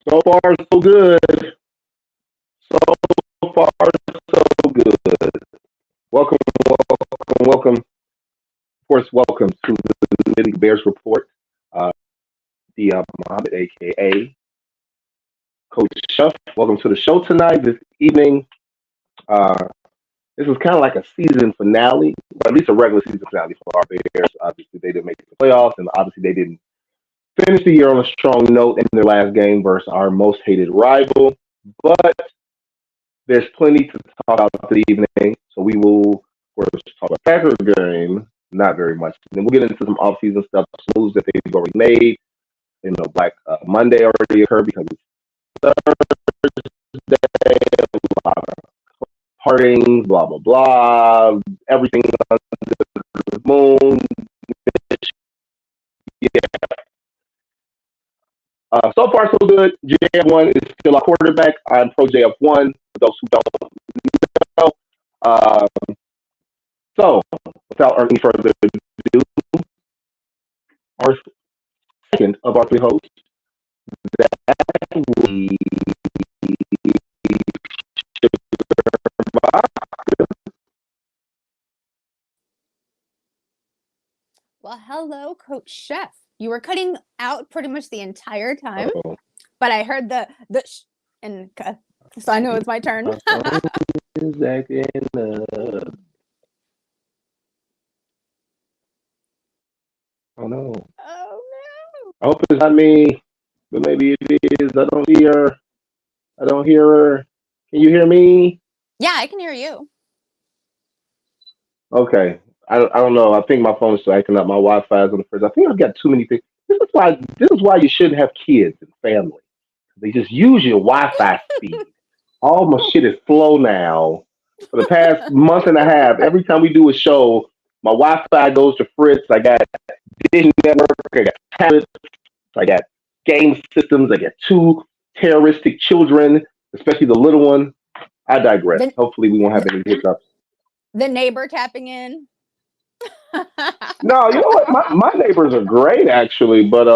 So far, so good. So far, so good. Welcome, welcome. Of course, welcome to the Bears Report. Uh, the Muhammad, aka Coach Chef. Welcome to the show tonight. This evening, uh, this is kind of like a season finale, or at least a regular season finale for our Bears. Obviously, they didn't make the playoffs, and obviously, they didn't finish the year on a strong note in their last game versus our most hated rival. But there's plenty to talk about this evening, so we will, of course, talk about Packers game, not very much. And then we'll get into some off-season stuff, some moves that they've already made. Black Monday already occurred because it's Thursday, a lot of partings, blah, blah, blah, everything under the moon. Yeah. So far, so good. JF1 is still our quarterback. I'm pro JF1, for those who don't know. So, without any further ado, our second of our three hosts, that we Well, hello, Coach Chef. You were cutting out pretty much the entire time, but I heard the and so I know it's my turn. Oh no! Oh no! I hope it's not me, but maybe it is. I don't hear. I don't hear her. Can you hear me? Yeah, I can hear you. Okay. I don't know. I think my phone is still acting up. My Wi-Fi is on the fridge. I think I've got too many things. This is why you shouldn't have kids and family. They just use your Wi-Fi speed. All my shit is slow now. For the past month and a half, every time we do a show, my Wi-Fi goes to Fritz. I got Dish Network. I got tablets. I got game systems. I got two terroristic children, especially the little one. I digress. Hopefully, we won't have any hiccups. The neighbor tapping in. No, you know what? My neighbors are great, actually. But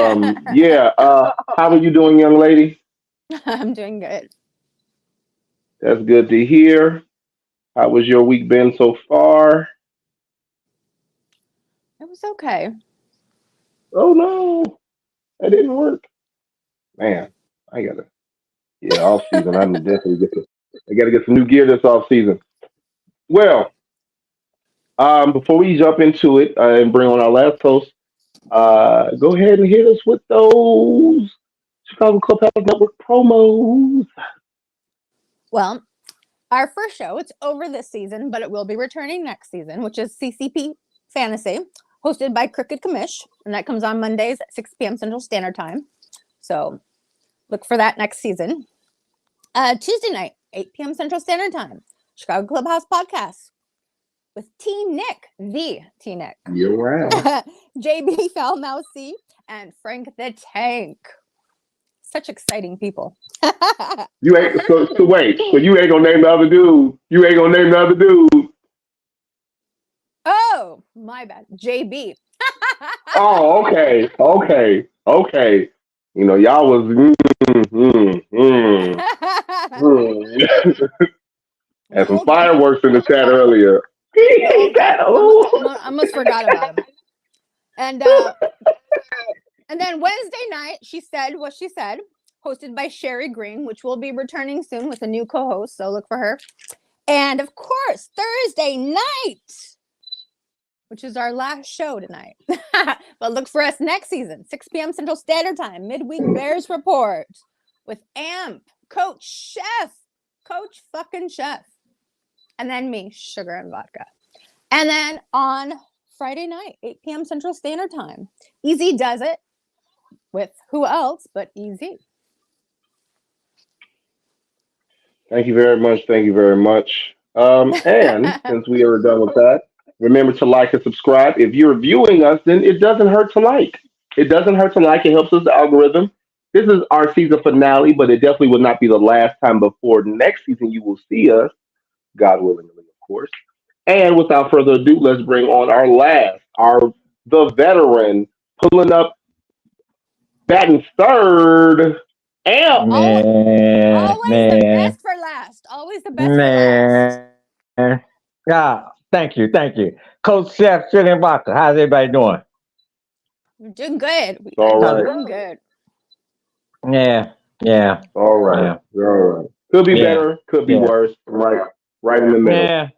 yeah. How are you doing, young lady? I'm doing good. That's good to hear. How was your week been so far? It was okay. Oh no, that didn't work. Man, I gotta. Yeah, off season. I'm definitely I gotta get some new gear this off season. Well, before we jump into it and bring on our last host, go ahead and hit us with those Chicago Clubhouse Network promos. Well, our first show, it's over this season, but it will be returning next season, which is CCP Fantasy, hosted by Crooked Commish, and that comes on Mondays at 6 p.m. Central Standard Time. So look for that next season. Tuesday night, 8 p.m. Central Standard Time, Chicago Clubhouse Podcast with T. Nick, the T. Nick. You're right. JB Foulmouth C. and Frank the Tank. Such exciting people. You ain't so wait. So you ain't gonna name the other dude. You ain't gonna name the other dude. Oh, my bad. JB. Oh, okay. You know, y'all was had some fireworks in the chat earlier. I almost forgot about him. And then Wednesday night, she said what she said, hosted by Sherry Green, which will be returning soon with a new co-host, so look for her. And of course, Thursday night, which is our last show tonight. But look for us next season, 6 p.m. Central Standard Time, Midweek Bears Report with AMP, Coach Chef, Coach fucking Chef, and then me, Sugar and Vodka. And then on Friday night, 8 p.m. Central Standard Time, Easy Does It with who else but Easy. Thank you very much. And since we are done with that, remember to like and subscribe. If you're viewing us, then it doesn't hurt to like. It doesn't hurt to like. It helps us the algorithm. This is our season finale, but it definitely will not be the last time before next season you will see us, God willingly, of course. And without further ado, let's bring on the veteran, pulling up, batting third, Always the Man. best for last. Always the best for last. Man. Yeah, thank you. Coach Chef Sugar and Vodka, how's everybody doing? We're doing good. It's all How's right. it? Doing good. Yeah. All right. Yeah. We're all right. Could be Yeah. better. Could be Yeah. worse. Right in the middle.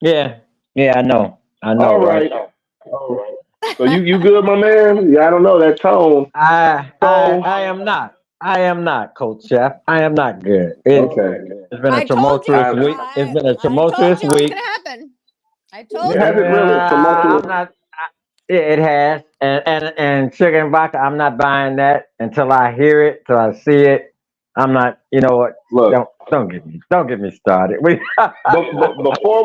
Yeah. I know. All Right? right. All right. So you good, my man? Yeah, I don't know that tone. So I am not. I am not, Coach Chef. I am not good. okay. It's been a I told you. tumultuous week. It's been a I told tumultuous you it was week. gonna happen. I It told you. hasn't really I'm tumultuous. not. It has, and Sugar and Vodka. I'm not buying that until I hear it, till I see it. I'm not. You know what? Look, Don't get me started. We before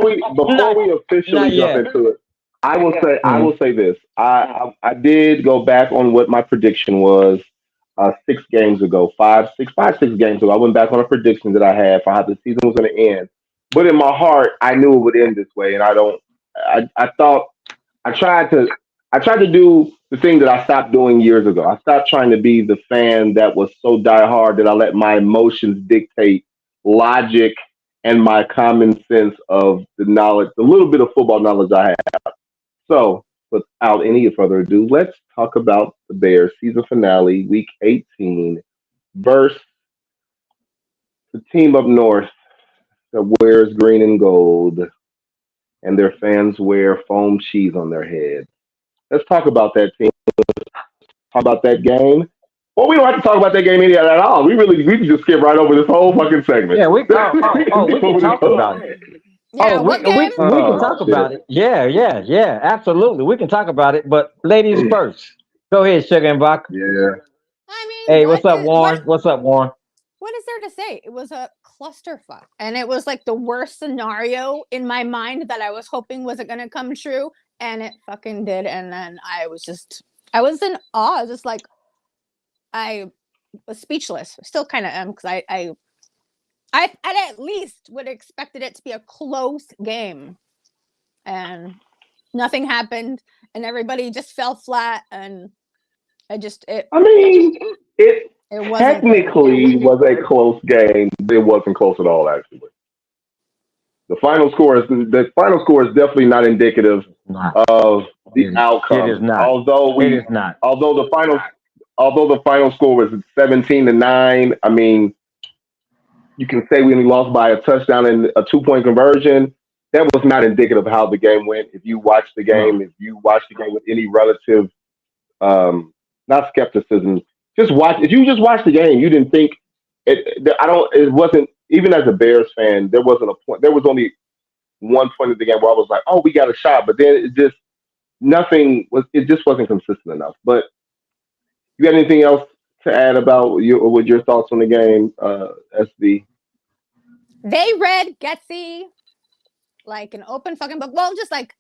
not we officially not jump yet. into it, I Mm. will say this. I did go back on what my prediction was 6 games ago, 6 games ago. I went back on a prediction that I had for how the season was going to end. But in my heart, I knew it would end this way, and I don't. I thought I tried to I tried to do the thing that I stopped doing years ago. I stopped trying to be the fan that was so diehard that I let my emotions dictate logic and my common sense of the knowledge, the little bit of football knowledge I have. So, without any further ado, let's talk about the Bears season finale, week 18, versus the team up north that wears green and gold, and their fans wear foam cheese on their head. Let's talk about that team. Talk about that game. Well, we don't have to talk about that game at all. We can just skip right over this whole fucking segment. Yeah, we. We can We skip can over this talk whole. about it. Yeah, what game? We can Oh talk about shit. it. Yeah. Absolutely, we can talk about it. But ladies first. Go ahead, Sugar and Vodka. Yeah. I mean, Hey, what's up, Warren? What's up, Warren? what is there to say? It was a clusterfuck. And it was like the worst scenario in my mind that I was hoping wasn't gonna come true. And it fucking did. And then I was in awe. Just like I was speechless. Still kind of am because I at least would have expected it to be a close game. And nothing happened. And everybody just fell flat. And I mean, it it wasn't technically was a close game. But it wasn't close at all, actually. The final score is definitely not indicative Not. of the It outcome. is not. Although It is not. although the final score was 17-9. I mean, you can say we only lost by a touchdown and a 2-point conversion. That was not indicative of how the game went. If you watch the game, No. if you watch the game with any relative, not skepticism, just watch. If you just watch the game, you didn't think it. I don't. It wasn't even as a Bears fan. There wasn't a point. There was only one point of the game where I was like, "Oh, we got a shot," but then it just nothing was. It just wasn't consistent enough. But you got anything else to add about your thoughts on the game, SB? They read Getsy like an open fucking book. Well, just like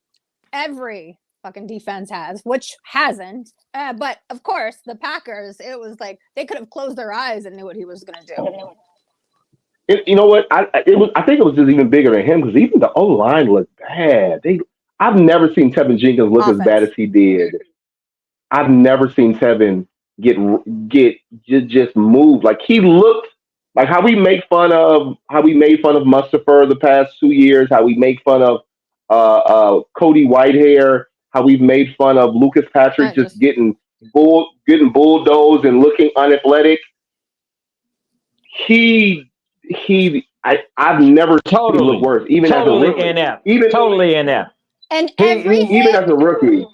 every fucking defense has, which hasn't. But of course, the Packers, it was like they could have closed their eyes and knew what he was going to do. You know what? I think it was just even bigger than him because even the O line looked bad. I've never seen Tevin Jenkins look as bad as he did. I've never seen Tevin get just move like he looked like how we made fun of Mustafa the past 2 years, how we make fun of Cody Whitehair, how we've made fun of Lucas Patrick just getting bulldozed and looking unathletic. I've never seen him look worse, even as a rookie. Totally inept. And every hit, even as a rookie.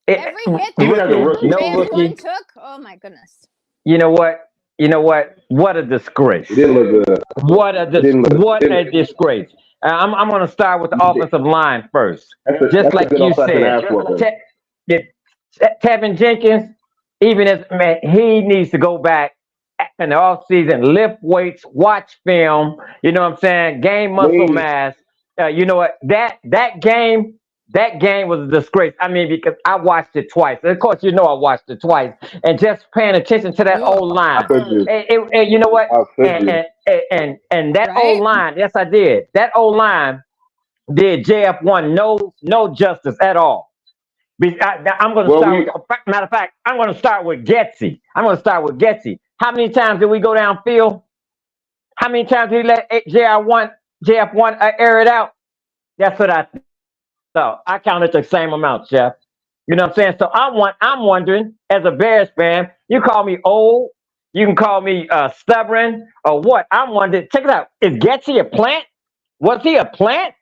Every hit Even as a rookie. No Van rookie. Horn took, oh my goodness. You know what? What a disgrace. It didn't look good. What a disgrace. I'm going to start with the offensive line first. Just like you said, Tevin Jenkins, even as man, he needs to go back in the offseason, lift weights, watch film. You know what I'm saying? Gain muscle mass. You know what? That game was a disgrace. I mean, because I watched it twice. Of course, you know I watched it twice, and just paying attention to that old line. You know what? And that old line, yes, I did. That old line did JF1 no justice at all. I'm going to start. Matter of fact, I'm going to start with Getsy. How many times did we go downfield? How many times did he let JF1 air it out? That's what I thought. I counted the same amount, Jeff. You know what I'm saying? So I'm wondering, as a Bears fan, you call me old, you can call me stubborn, or what? I'm wondering. Check it out. Is Getsy a plant? Was he a plant?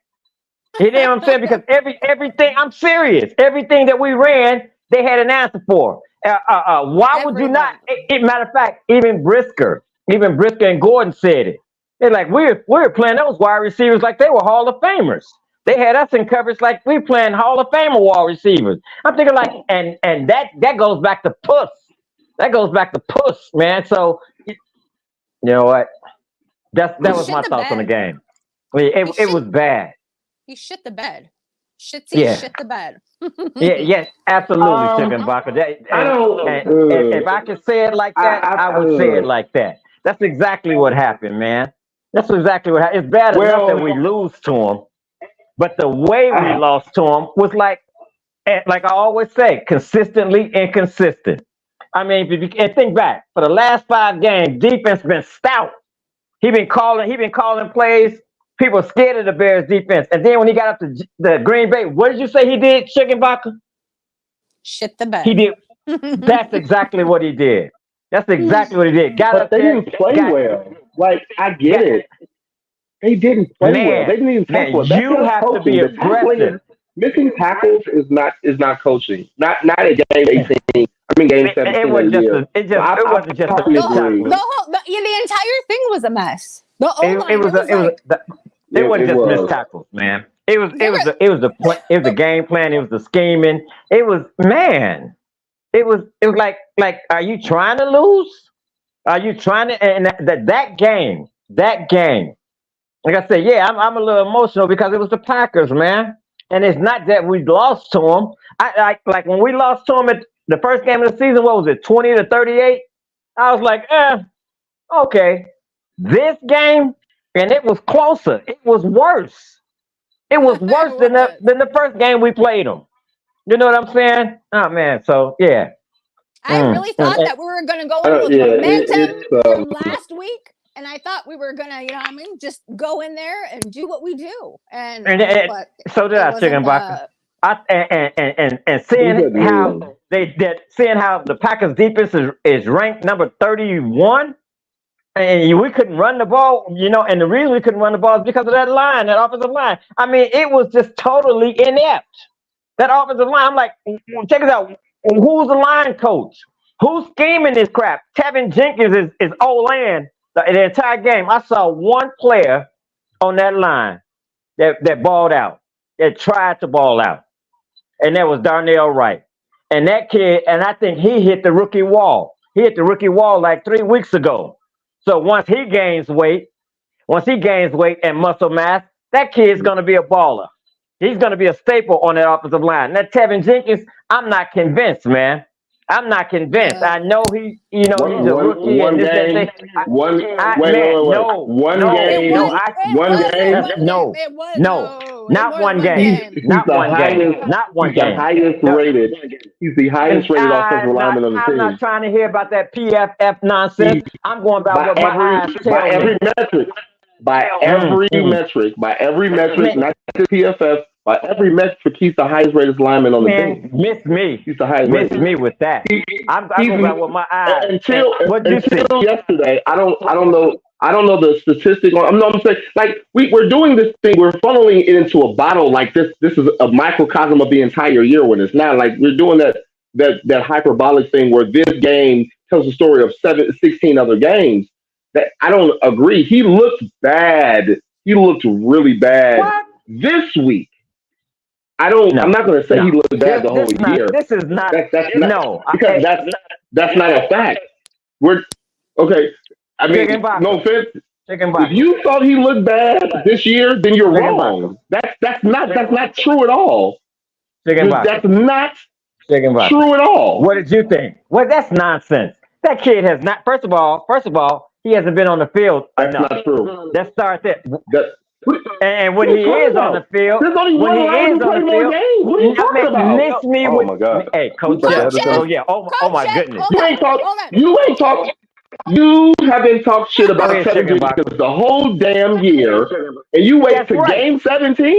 You know what I'm saying? Because everything, I'm serious. Everything that we ran, they had an answer for. Why would you not? Matter of fact, even Brisker and Gordon said it. They're like, we're playing those wide receivers like they were Hall of Famers. They had us in coverage like we playing Hall of Famer wide receivers. I'm thinking like, and that goes back to puss. That goes back to puss, man. So you know what? That was my thoughts on the game. I mean, it was bad. He shit the bed. Shit the bed. Yes, absolutely, Chicken Baka. If I could say it like that, I would say it like that. That's exactly what happened, man. That's exactly what happened. It's bad enough that we lose to him, but the way we lost to him was like I always say, consistently inconsistent. I mean, if you and think back, for the last 5 games, defense been stout. He been calling plays. People scared of the Bears defense. And then when he got up to the Green Bay, what did you say he did, Chicken Baka? Shit the bed. He did. That's exactly what he did. That's exactly what he did. But they didn't play well. Like, I get it. They didn't play well. They didn't even tackle. You have to be aggressive. Missing tackles is not coaching. Not at game 18. I mean, game 17. It wasn't just a miss tackle. The entire thing was a mess. It wasn't just missed tackles, man. It was the game plan. It was the scheming. It was like, are you trying to lose? Are you trying to? And that game. Like I said, yeah, I'm a little emotional because it was the Packers, man. And it's not that we lost to them. I like when we lost to them at the first game of the season. What was it, 20-38? I was like, okay. This game, and it was closer. It was worse. It was worse than the first game we played them. You know what I'm saying? Oh man. So yeah. I really thought that we were going to go in with momentum from last week. And I thought we were gonna, just go in there and do what we do. And so did I, Chicken Baka. And seeing how the Packers defense is ranked number 31, and we couldn't run the ball, and the reason we couldn't run the ball is because of that offensive line. I mean, it was just totally inept. That offensive line, I'm like, check it out. Who's the line coach? Who's scheming this crap? Tevin Jenkins is O-line. The entire game, I saw one player on that line that balled out, that tried to ball out, and that was Darnell Wright. And that kid, and I think he hit the rookie wall. He hit the rookie wall like 3 weeks ago. So once he gains weight and muscle mass, that kid's going to be a baller. He's going to be a staple on that offensive line. That Tevin Jenkins, I'm not convinced, man. I'm not convinced. I know he's a rookie. One game. Not one game. He's the highest rated offensive lineman on the team. I'm not trying to hear about that PFF nonsense. I'm going by what my eyes tell me. By every metric, not just PFF. By every metric, he's the highest rated lineman on the team. Miss me. He's the highest rated. Miss me with that. I'm going by what my eyes. Until yesterday, I don't know the statistic. I'm saying, like, we're doing this thing. We're funneling it into a bottle like this. This is a microcosm of the entire year. When it's not, like, we're doing that hyperbolic thing where this game tells the story of 16 other games. That I don't agree. He looked bad. He looked really bad this week. I'm not going to say he looked bad the whole year. This is not. That's not a fact. We're okay. I mean, no offense. If you thought he looked bad this year, then you're wrong. That's not true at all. That's not true at all. What did you think? Well, that's nonsense. That kid has not. First of all, he hasn't been on the field enough. That's not true. Let's start there. And when he is on the field, what are you talking about? Miss me with. My God. Hey, Coach Jeff. Oh yeah. Oh my goodness. You ain't talk. You have been talking shit Go about ahead, Tevin chicken box. Jenkins the whole damn year, and you wait That's to right. game 17?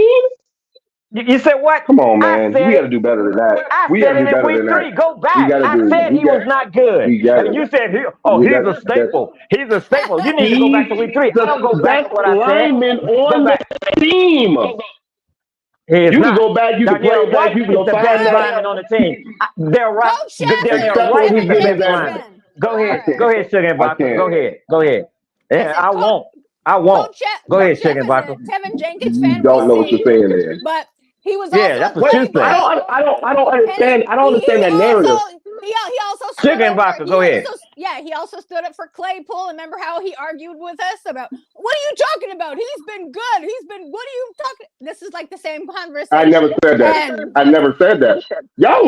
You said what? Come on, I man. We said got it. to do better than that. I We got said to it do in better week than that. 3. Go We back. got to I do. said he was not good. We got And it. you said, We he's got a that. staple. He's a staple. You need to go He's back to week 3. I don't go the back to best what I said. lineman Go on the back. team. He is You can not. go back. You can play Danielle it back. Wright You can is go the find best that. lineman on the team. They're right. Coach Chef is Danielle not Except a for Wright when he is the Tevin gives his best Jenkins ass. lineman. fan. Go All ahead. right. Go ahead, Sugar and I Vodka. can't. Go ahead. Go ahead. I Yeah, said I won't. I won't. Go Coach ahead, Chef Sugar and is Vodka. a Tevin Jenkins You fan. We don't know what you're see, saying there. but he was Yeah, also a that's what Wait, you playboy, say. I don't and understand. I don't understand that narrative. he also stood Sugar and over. Vodka, go ahead. He also stood up for Claypool. Remember how he argued with us about what are you talking about? He's been good. What are you talking? This is like the same conversation. I never said that. And I never said that. Y'all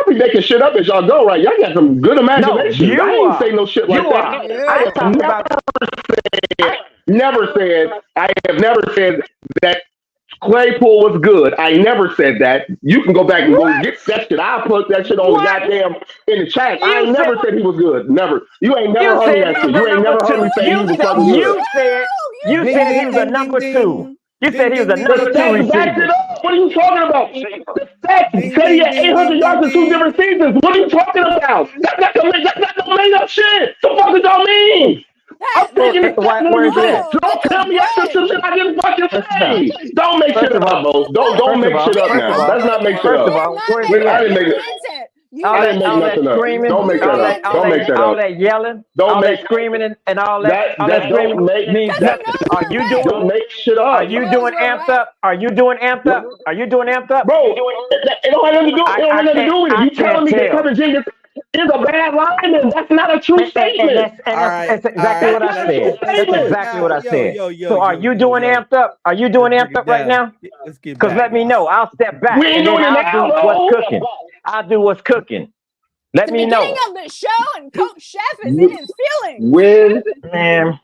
be making shit up as y'all go, right? Y'all got some good No, imagination. I you ain't say are. no shit like You that. are. I I'm have talking about. I have never said that Claypool was good. I never said that. You can go back and go What? get that shit. I put that shit on the What? goddamn in the chat. I You ain't said. never said he was good. Never. You ain't never You heard me said that he shit. was a You ain't number never heard two. me say he You was said. fucking good. You Ding, said he ding, was a ding, ding, number 2. ding. You Ding, said he was ding, a ding, The number ding, 2 stats ding. backed receiver. it up. What are you talking about? The stats Ding, said he ding, had ding, 800 ding, ding, yards in 2 ding. different seasons. What are you talking about? That's not no made up shit. The fuck does y'all mean? I'm Well, taking the stats when where you is it say it. at? Don't that's a tell me I said some break. shit I didn't fucking First of all, say. Don't make shit first of up, all, bro. Don't first of make all, shit up first of now. all, Let's not make shit first of up. He is all, not where's he making I at? up. didn't He make it. meant it. All I that, didn't make all that nothing up. screaming, Don't make that all up. that, Meant all Don't that, make it. that all up. that yelling, Don't all that make screaming, and all that that screaming don't make means Because he nothing. knows Are we're you right. doing? don't make shit Are up. He you knows doing we're amped right. up? Are you doing amped up? Are you doing amped up? Bro, it don't have nothing to do. It don't have nothing to do with it. I You telling can't me that tell. Kevin Jenkins is a bad lineman? That's not a true And statement. All right, that's all exactly right. what That's I not a true said. Let's That's slow statement. it exactly what down. I said. So are you doing Yo. amped up? Are you doing Let's break amped it up right down. now? Let's get Because back, let me y'all. know. I'll step We back ain't and then doing it I'll now, do what's though. cooking. I'll do what's cooking. Let The me beginning know. of the show, and Coach Chef is in his feelings. When Man,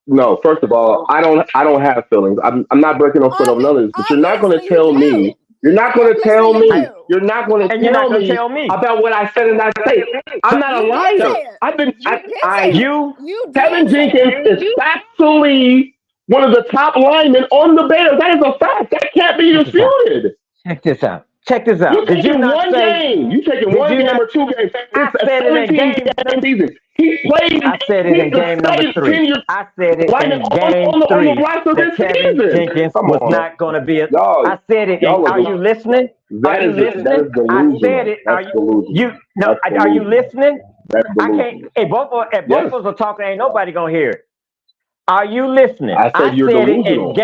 no, first of all, I don't have feelings. I'm not breaking no foot over none of this. But you're not going to Obviously, you tell do. me. You're not going to Obviously, tell you me. do. You're not going to and you're not tell gonna me tell me. about what I said and I say. I'm not a You did liar. say it. I've been. You did say I it. You You Kevin did say it. Jenkins is factually one of the top linemen on the Bears. That is a fact. That can't be check this out. disputed. Check this out. Check this You out. Did you taking not one say? game. You taking Did one you game not? or 2 games. I It's a said it in 17 game. game season. He played. I said it He's in the game number second 3. tenured I said it lineman in game on the 3 roster that this Kevin season. Jenkins Come was on, not going to be a. y'all. I said it. And Y'all are you listening? Are you that listening? is I said delusional. it. Are That's you delusional. no? That's Are you delusional. listening? That's I can't. delusional. If both Yes, of us are talking, ain't nobody gonna hear it. Are you listening? I said I you're said it in delusional.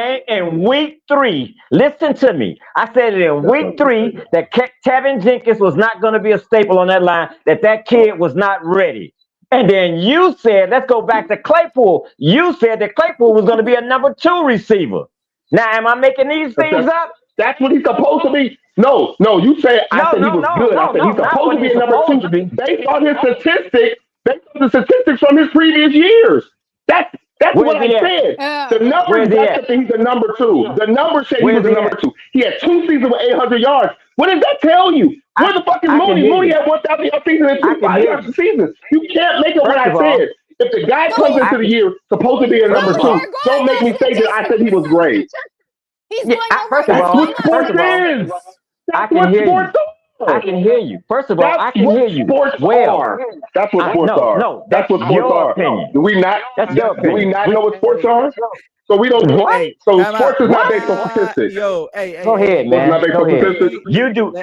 week 3. Listen to me. I said it in That's not week what you 3 said. that Tevin Jenkins was not going to be a staple on that line. That kid was not ready. And then you said, let's go back to Claypool. You said that Claypool was going to be a number 2 receiver. Now, am I making these That's, things that's, up? that's what he's supposed to be. No, no, you said I No, said he no, was no, good. I no, said no, he's not supposed what to be he's a number supposed to two be. based on his statistics, based on the statistics from his previous years. That's what Where's I he at? said. The Where's numbers he back at? up that he's a number 2. The numbers say he Where's was a he number at? 2. He had 2 seasons with 800 yards. What does that tell you? I, Where the fuck is I can Mooney? hear Mooney you. had 1,000 yard season and I can 25 hear yards you. a season. You can't make it what First I of all, said. If the guy So comes he's I into the can. year supposed to be a no, First number of you're all, 2, going don't make off me say that I said he statistics. was great. He's yeah. going First over of it. That's all, what I'm first sports of all, is. I That's can what hear sports you. I are. can hear you. First of all, That's I can what hear you sports well. are. That's what sports are. No, That's that's what sports your are. opinion. Do we not? That's your Do we opinion. not know what sports are? So we don't. What? Hey, So time out. sports is not What? based on statistics. Yo, Go ahead, Sports is not man. based Go on ahead. statistics. You do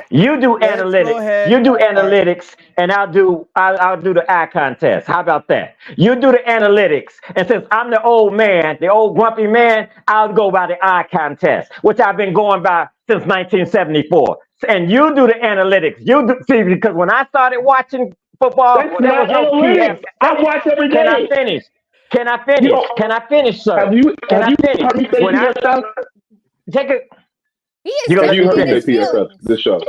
let's go analytics. ahead. You do All right. analytics, and I'll do the eye contest. How about that? You do the analytics, and since I'm the old man, the old grumpy man, I'll go by the eye contest, which I've been going by since 1974. And you do the analytics. You do see because when I started watching football, That's there was not no analytics. I watch every Can I day. finish? Can I You finish? don't. Can I finish, sir? Have you Can have I you finish? heard me say When I PSF? take it, He is you gonna Have let you me speaking heard in me say finish? his PSF? feelings. This show.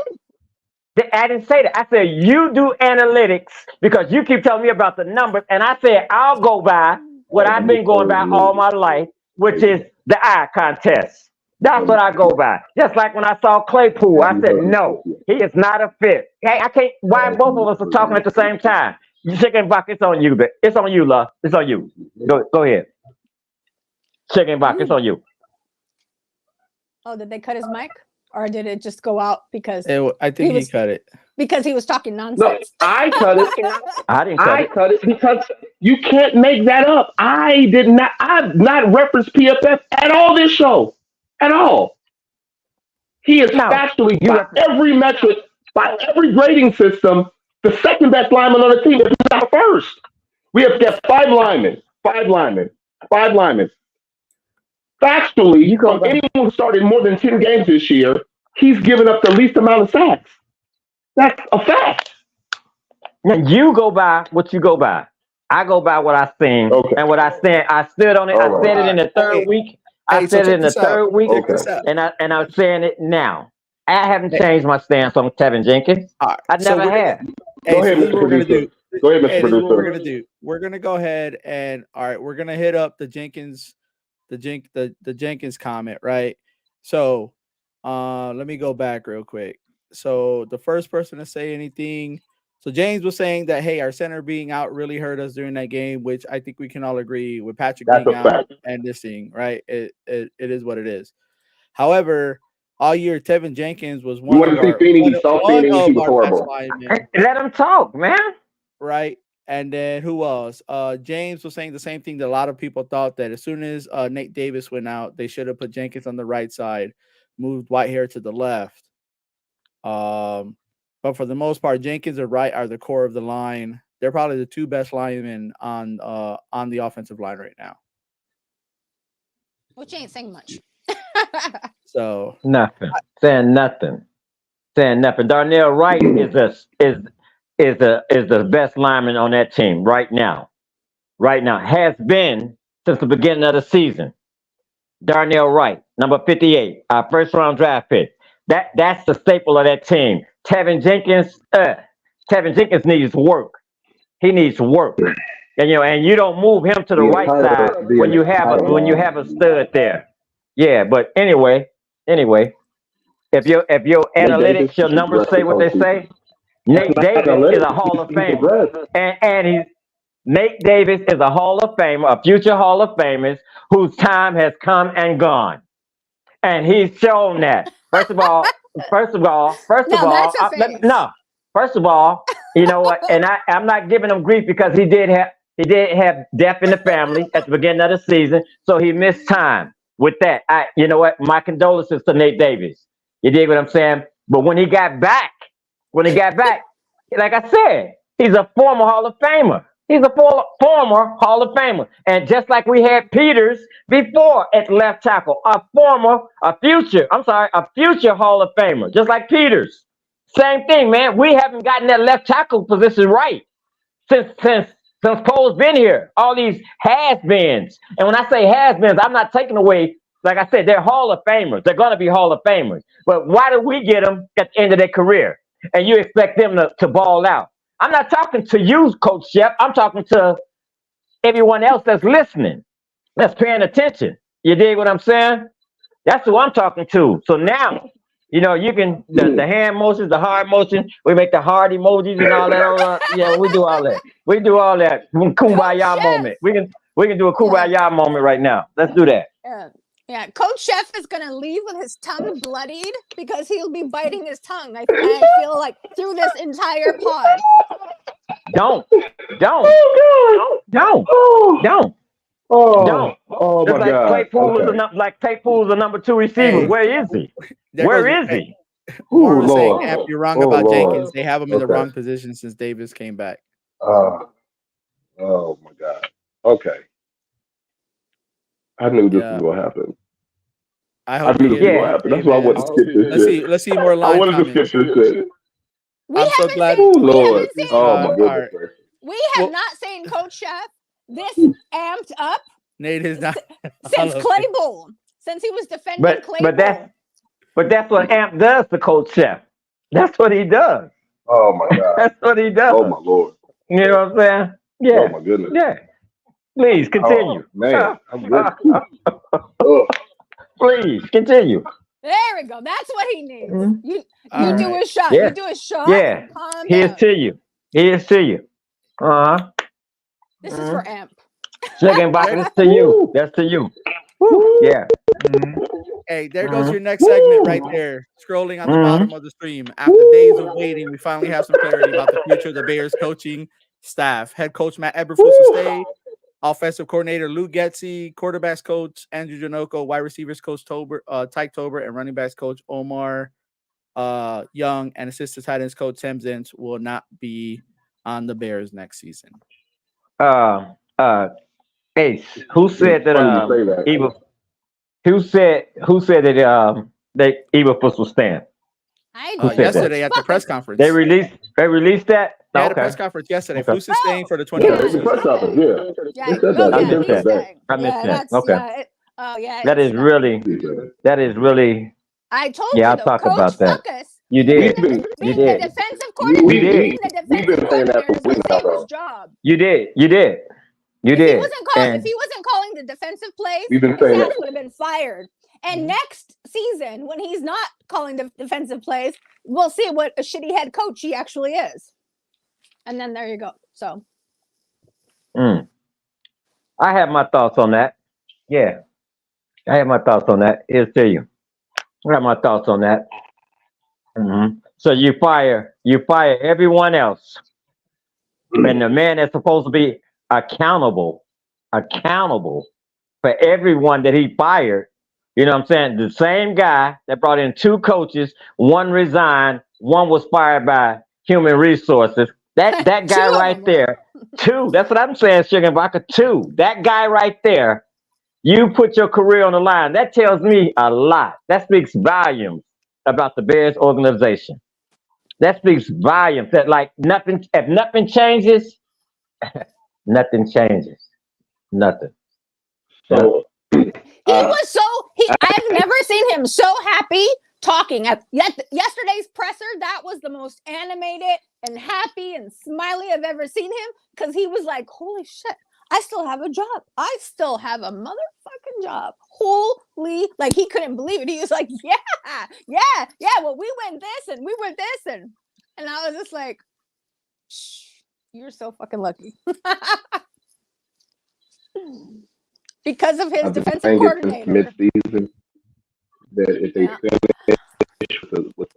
I didn't say that. I said you do analytics because you keep telling me about the numbers, and I said I'll go by what Have I've you been going heard by me? all my life, which is the eye contest. That's what I go by. Just like when I saw Claypool, Have I you said heard me say no, PSF? he is not a fit. Hey, I can't. Why Have both of you us are heard talking me at the say same PSF? time? Chicken Buck, it's on you, but it's on you, love. It's on you. Go ahead. Chicken Buck, it's on you. Oh, did they cut his mic, or did it just go out because I think he cut it because he was talking No, nonsense? I cut it. I didn't I cut it because you can't make that up. I've not referenced PFF at all this show. At all. He is No, factually, you by rep- every metric, by every grading system, the second best lineman on the team, if not first. We have got five linemen. Factually, you go from back. anyone who started more than 10 games this year, he's given up the least amount of sacks. That's a fact. Now, you go by what you go by. I go by what I seen Okay. and what I stand. I stood on it. All I right. said it in the third week. I so said it check in the this out. third week, Check Okay. this out. and I'm saying it now. I haven't Hey, changed my stance on Tevin Jenkins. all right. I So never we're gonna. have. Go Hey, so ahead, this is Mr. what we're gonna Producer. do. Go ahead, Mr. Hey, this is what we're Producer. gonna do. We're gonna go ahead and all right. We're gonna hit up the Jenkins comment, right? So, let me go back real quick. So the first person to say anything. So James was saying that hey, our center being out really hurt us during that game, which I think we can all agree with Patrick That's being a out fact. and this thing, right? It is what it is. However, all year Tevin Jenkins was You one want of to see our Feeney? one He of, saw one Feeney. He of was our best horrible. linemen, Let him talk, man. right? And then who else? James was saying the same thing that a lot of people thought that as soon as Nate Davis went out, they should have put Jenkins on the right side, moved Whitehair to the left. But for the most part, Jenkins and Wright are the core of the line. They're probably the two best linemen on the offensive line right now. Which ain't saying much. So Nothing. Saying nothing. Darnell Wright is the best lineman on that team right now. Right now. Has been since the beginning of the season. Darnell Wright, number 58, our first round draft pick. That's the staple of that team. Tevin Jenkins needs work. He needs work. And you don't move him to the right side when you have a stud there. Yeah, but anyway, if your analytics, your numbers say what they say, Nate Davis is a Hall of Famer. And Nate Davis is a Hall of Famer, a future Hall of Famers whose time has come and gone. And he's shown that. First of all, Now that's a face. no. First of all, you know what? And I'm not giving him grief because he did have death in the family at the beginning of the season, so he missed time with that. You know what? My condolences to Nate Davis. You dig what I'm saying? But when he got back, like I said, he's a former Hall of Famer. He's a former Hall of Famer. And just like we had Peters before at left tackle, a future Hall of Famer, just like Peters. Same thing, man. We haven't gotten that left tackle position right since Cole's been here. All these has-beens. And when I say has-beens, I'm not taking away, like I said, they're Hall of Famers. They're going to be Hall of Famers. But why do we get them at the end of their career? And you expect them to ball out? I'm not talking to you, Coach Shep. I'm talking to everyone else that's listening, that's paying attention. You dig what I'm saying? That's who I'm talking to. So now, you can, the hand motions, the hard motion, we make the hard emojis and all that. Yeah, we do all that. Kumbaya moment. We can do a kumbaya moment right now. Let's do that. Yeah, Coach Chef is gonna leave with his tongue bloodied because he'll be biting his tongue. I feel like through this entire pod. Don't. Oh Just my like God. Claypool was the number 2 receiver. Hey, Where is he? Hey, Oh Warren was saying, Lord. "Amp, you're wrong Oh about Lord. Jenkins. They have him in the Okay. wrong position since Davis came back." Oh my God. Okay. I knew this was gonna happen. I knew this was gonna happen. That's why I wanted to skip this shit. Let's see more line I wanted to comments. skip this shit. I'm so glad. Oh We Lord. haven't seen, Oh my all goodness. right. we have Well- not seen Coach Chef this amped up Nate is not since Claypool, since he was defending But Claypool. that's what Amp does to Coach Chef. That's what he does. Oh my God. That's what he does. Oh my Lord. You know what I'm saying? Yeah. Oh my goodness. Yeah. Please continue. Oh, man. I'm good. Oh. Please continue. There we go. That's what he needs. Mhm. You All do right. a shot. Yeah. You do a shot. Yeah. Calm Here's down. to you. Here's to you. Uh-huh. This is for Amp. Chicken box, that's to you. That's to you. Yeah. Hey, there goes your next segment right there. Scrolling on the bottom of the stream. After days of waiting, we finally have some clarity about the future of the Bears coaching staff. Head coach Matt Eberflus will stay. Offensive coordinator Luke Getsy, quarterbacks coach Andrew Janoko, wide receivers coach Tyke Tober, and running backs coach Omar Young, and assistant tight ends coach Tim Zins will not be on the Bears next season. Ace, who said that? Eva, who said that Eberflus will stand? Yesterday at the press conference. They released that. They had a press conference yesterday. Flus is staying for the 20. Yeah, it's a press conference. Yeah. I missed that. Okay. That is really. I told you. Yeah, I'll talk Coach about that. Fuckus, You did. You did. The defensive coordinator. We've been saying that for weeks now. Job. You did. If he wasn't calling the defensive plays, we've been saying that would have been fired. And next season, when he's not calling the defensive plays, we'll see what a shitty head coach he actually is. And then there you go. So, I have my thoughts on that. Yeah, I have my thoughts on that. Here's to you. I have my thoughts on that. So you fire everyone else, and the man that's supposed to be accountable for everyone that he fired. You know what I'm saying? The same guy that brought in two coaches, one resigned, one was fired by human resources. That guy right there, two. That's what I'm saying, Sugar Vodka. Two. That guy right there. You put your career on the line. That tells me a lot. That speaks volumes about the Bears organization. That speaks volumes. That if nothing changes, nothing changes. Nothing. So I've never seen him so happy talking at yesterday's presser. That was the most animated and happy and smiley I've ever seen him, because he was like, holy shit, I still have a job. I still have a motherfucking job. Holy, like he couldn't believe it. He was like, yeah. Well, we went this and we went this and I was just like, shh, you're so fucking lucky. Because of his defensive coordinator. Mid-season, that if they finish with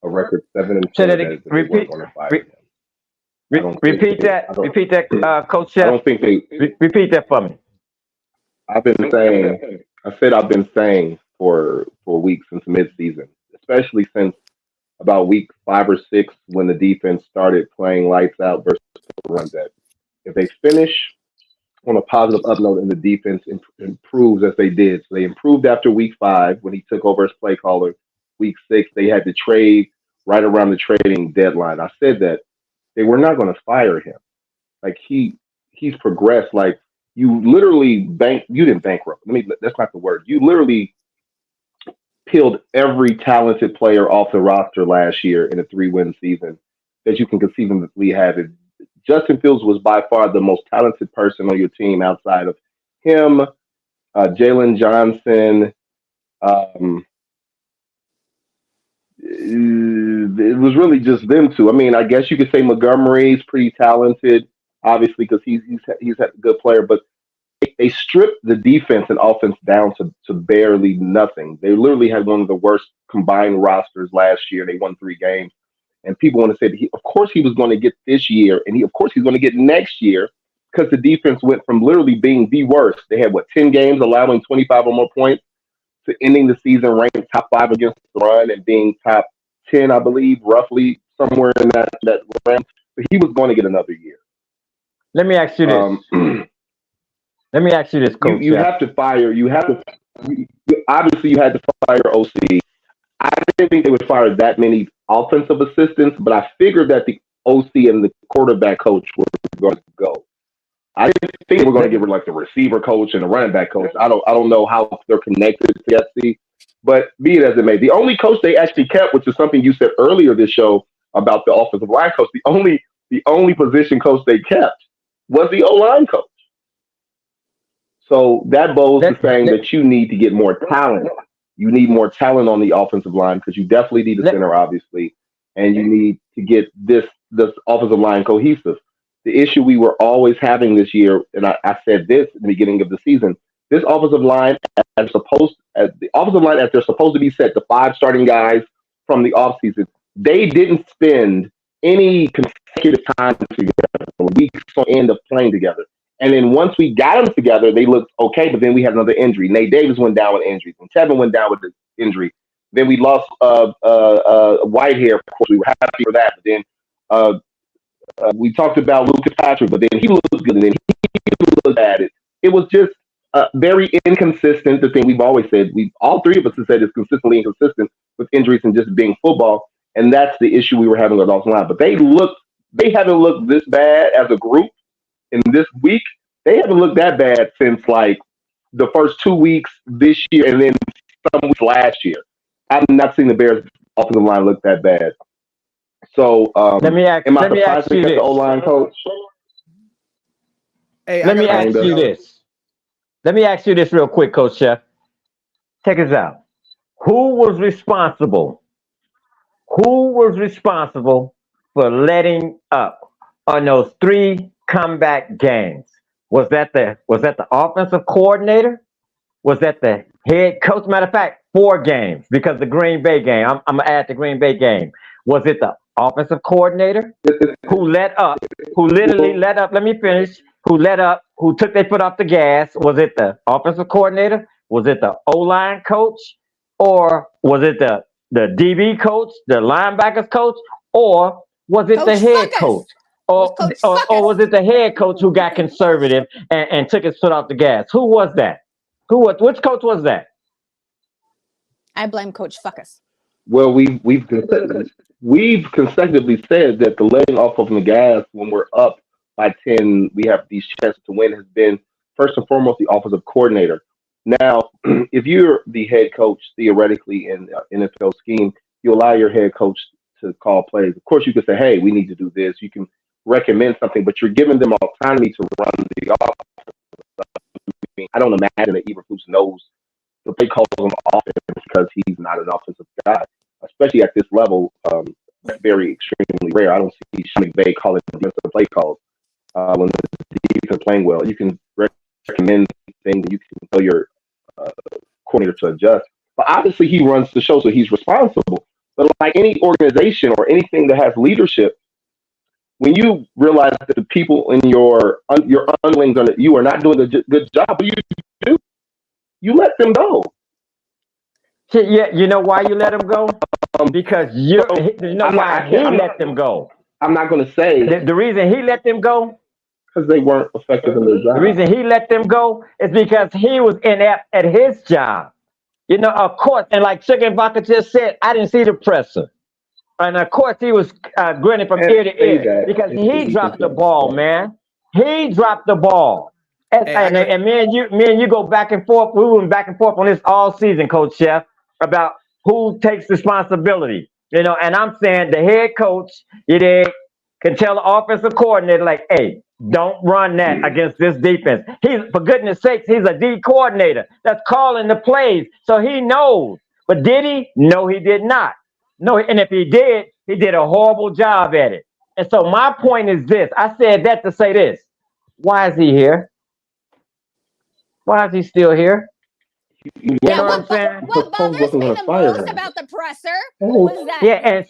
a record 7-10, repeat that, Coach Chef. I don't think they repeat that for me. I've been saying for weeks since mid-season, especially since about week 5 or 6 when the defense started playing lights out versus the run, that if they finish on a positive up note and the defense improves as they did. So they improved after week 5 when he took over as play caller. Week 6, they had to trade right around the trading deadline. I said that they were not going to fire him. Like he's progressed. Like you literally you didn't bankrupt. That's not the word. You literally peeled every talented player off the roster last year in a 3-win season that you can conceivably have. Justin Fields was by far the most talented person on your team outside of him, Jalen Johnson. It was really just them two. I mean, I guess you could say Montgomery's pretty talented, obviously, because he's a good player, but they stripped the defense and offense down to barely nothing. They literally had one of the worst combined rosters last year. They won 3 games. And people want to say that of course he was going to get this year, and of course he's going to get next year, because the defense went from literally being the worst. They had 10 games allowing 25 or more points to ending the season ranked top 5 against the run and being top 10, I believe, roughly somewhere in that range. But he was going to get another year. Let me ask you this. Coach. You have to fire. Obviously, you had to fire OC. I didn't think they would fire that many offensive assistants, but I figured that the OC and the quarterback coach were going to go. I didn't think they were going to give her like the receiver coach and the running back coach. I don't know how they're connected to Getsy, but be it as it may, the only coach they actually kept, which is something you said earlier this show about the offensive line coach, the only position coach they kept was the O-line coach. So that bodes to saying that you need to get more talent. You need more talent on the offensive line, because you definitely need a center, obviously, and you need to get this the offensive line cohesive. The issue we were always having this year, and I said this at the beginning of the season, this offensive line as they're supposed to be set, the 5 starting guys from the offseason, they didn't spend any consecutive time together, weeks on end of playing together. And then once we got them together, they looked okay, but then we had another injury. Nate Davis went down with injuries, and Tevin went down with the injury. Then we lost Whitehair. Of course, we were happy for that. But then we talked about Lucas Patrick, but then he looked good, and then he looked bad. It was just very inconsistent. The thing we've always said, all 3 of us have said it's consistently inconsistent with injuries and just being football, and that's the issue we were having with offensive line. But they haven't looked this bad as a group in this week. They haven't looked that bad since like the first 2 weeks this year, and then some weeks last year. I've not seen the Bears offensive line look that bad. So let me ask you this. The O-line coach? Hey, let me ask you this. Let me ask you this real quick, Coach Chef. Check this out. Who was responsible for letting up on those 3 comeback games? Was that the offensive coordinator? Was that the head coach? Matter of fact, 4 games, because the Green Bay game. I'm gonna add the Green Bay game. Was it the offensive coordinator who let up? Who literally let up? Let me finish. Who let up? Who took their foot off the gas? Was it the offensive coordinator? Was it the O-line coach? Or was it the DB coach, the linebackers coach? Or was it the head coach? Or was it the head coach who got conservative and took his foot off the gas? Who was that? Which coach was that? I blame Coach Fuckus. Well, we've consecutively said that the letting off of the gas when we're up by 10, we have these chances to win, has been first and foremost the offensive coordinator. Now, if you're the head coach, theoretically in NFL scheme, you allow your head coach to call plays. Of course, you can say, "Hey, we need to do this." You can recommend something, but you're giving them autonomy to run the offense. I don't imagine that Eberflus knows the play calls on offense because he's not an offensive guy, especially at this level. That's very extremely rare. I don't see Sean McVay calling defensive play calls when the defense is playing well. You can recommend things, you can tell your coordinator to adjust. But obviously, he runs the show, so he's responsible. But like any organization or anything that has leadership, when you realize that the people in your underlings you are not doing a good job, what do? You let them go. Yeah, you know why you let them go? Because you know why he let them go. I'm not going to say the reason he let them go, because they weren't effective in their job. The reason he let them go is because he was inept at his job. You know, of course, and like Chicken Vodka just said, I didn't see the presser. And of course, he was grinning from ear to ear because he dropped the ball, man. He dropped the ball. And me and you go back and forth. We went back and forth on this all season, Coach Chef, about who takes responsibility. You know, and I'm saying the head coach, can tell the offensive coordinator, like, hey, don't run that against this defense. For goodness sakes, he's a D coordinator that's calling the plays, so he knows. But did he? No, he did not. No, and if he did a horrible job at it. And so my point is this. I said that to say this. Why is he here? Why is he still here? You know what I'm saying? What bothers me the most about the presser was that. Yeah, and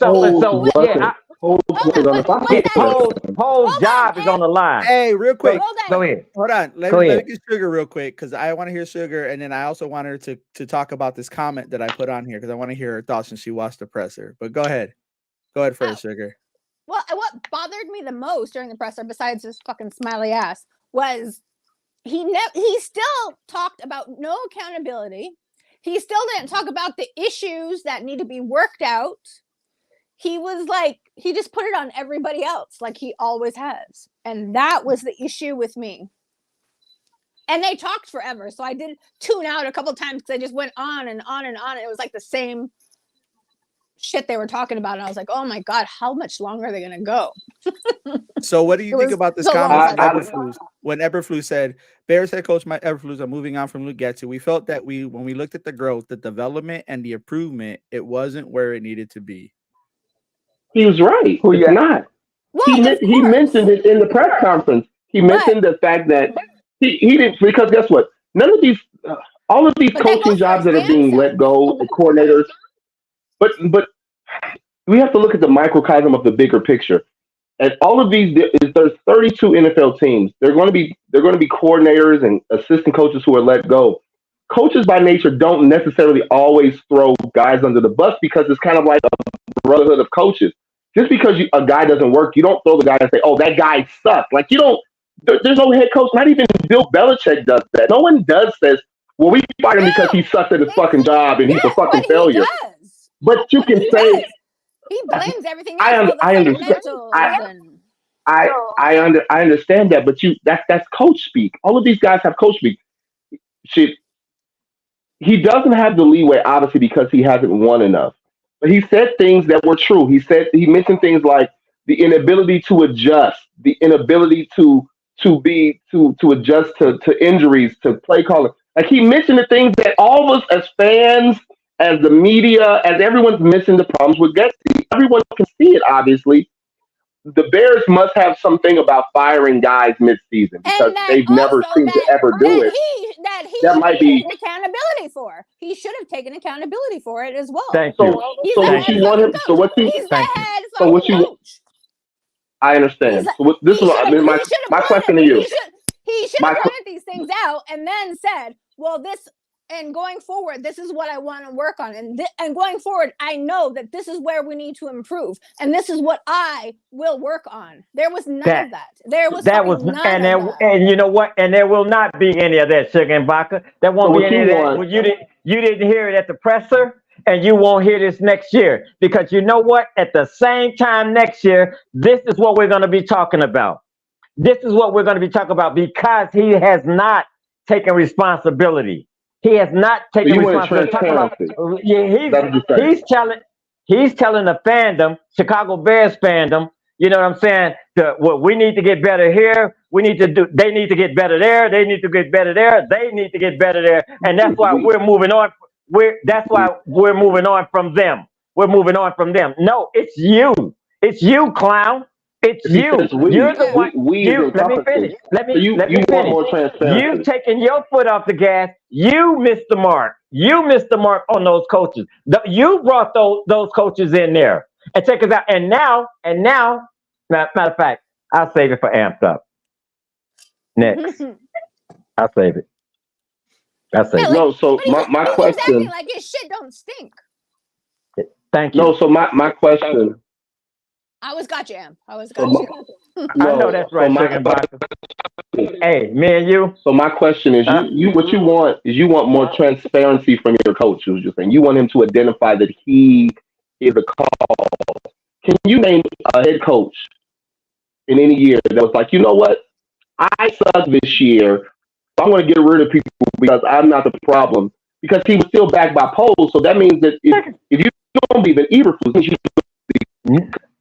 whole job is on the line. Hey, real quick. Go ahead. Hold on. Let me get Sugar real quick, because I want to hear Sugar, and then I also want her to talk about this comment that I put on here, because I want to hear her thoughts since she watched the presser. But go ahead. Go ahead first, Sugar. Well, what bothered me the most during the presser, besides his fucking smiley ass, was he still talked about no accountability. He still didn't talk about the issues that need to be worked out. He was like, he just put it on everybody else, like he always has. And that was the issue with me. And they talked forever. So I did tune out a couple times because they just went on and on and on. And it was like the same shit they were talking about. And I was like, oh my God, how much longer are they going to go? So what do you think about this comment from Eberflus? When Eberflus said, Bears head coach Mike Eberflus are moving on from Luke Getsy, we felt that when we looked at the growth, the development, and the improvement, it wasn't where it needed to be. He was right. It's not. Well, he mentioned it in the press conference. He mentioned the fact that he didn't, because guess what? None of these, all of these But that coaching goes for jobs that are being let expansion. go, the coordinators, but we have to look at the microcosm of the bigger picture. And all of these, there's 32 NFL teams. They're going to be coordinators and assistant coaches who are let go. Coaches by nature don't necessarily always throw guys under the bus because it's kind of like a brotherhood of coaches. Just because a guy doesn't work, you don't throw the guy and say, "Oh, that guy sucks." Like you don't. There's no head coach. Not even Bill Belichick does that. No one does says, "Well, we fired him because he sucks at his fucking job and he's a fucking failure." But you can say he blames everything I else. I understand. I understand that, but that's coach speak. All of these guys have coach speak. Shit, he doesn't have the leeway, obviously, because he hasn't won enough. But he said things that were true. He mentioned things like the inability to adjust, the inability to adjust to injuries, to play calling. Like he mentioned the things that all of us as fans, as the media, as everyone's missing the problems with Getsy. Everyone can see it, obviously. The Bears must have something about firing guys mid-season because they've never seemed to ever do it. That might be accountability for. He should have taken accountability for it as well. Thank you. So what you want him? So what you? He's the head So what you? coach. I understand. So what, this is my question to you. He should have pointed these things out and then said, "Well, this." And going forward, this is what I want to work on. And going forward, I know that this is where we need to improve. And this is what I will work on. There was none of that. There was none of that. And you know what? And there will not be any of that, Sugar and Vodka. There won't be any of that. Well, you didn't hear it at the presser, and you won't hear this next year. Because you know what? At the same time next year, this is what we're going to be talking about. This is what we're going to be talking about because he has not taken responsibility. He has not taken responsibility. He's telling the fandom, Chicago Bears fandom, you know what I'm saying? We need to get better here. They need to get better there. They need to get better there. They need to get better there. And that's why we're moving on. That's why we're moving on from them. We're moving on from them. No, it's you. It's you, clown. It's you. You're the one. Let me finish. Let me finish. You've taken your foot off the gas. You missed the mark. You missed the mark on those coaches. You brought those coaches in there. And check us out. And now, matter of fact, I'll save it for Amped Up. Next. I'll save it. No, so my question. Like his shit don't stink. Thank you. No, so my question. I always got you, Am. I know that's right, Hey, me and you. So my question is, what you want is you want more transparency from your coach. Who's just saying you want him to identify that he is a call. Can you name a head coach in any year that was like, you know what, I suck this year. So I'm going to get rid of people because I'm not the problem. Because he was still backed by polls, so that means that if you don't believe in Eberflus, you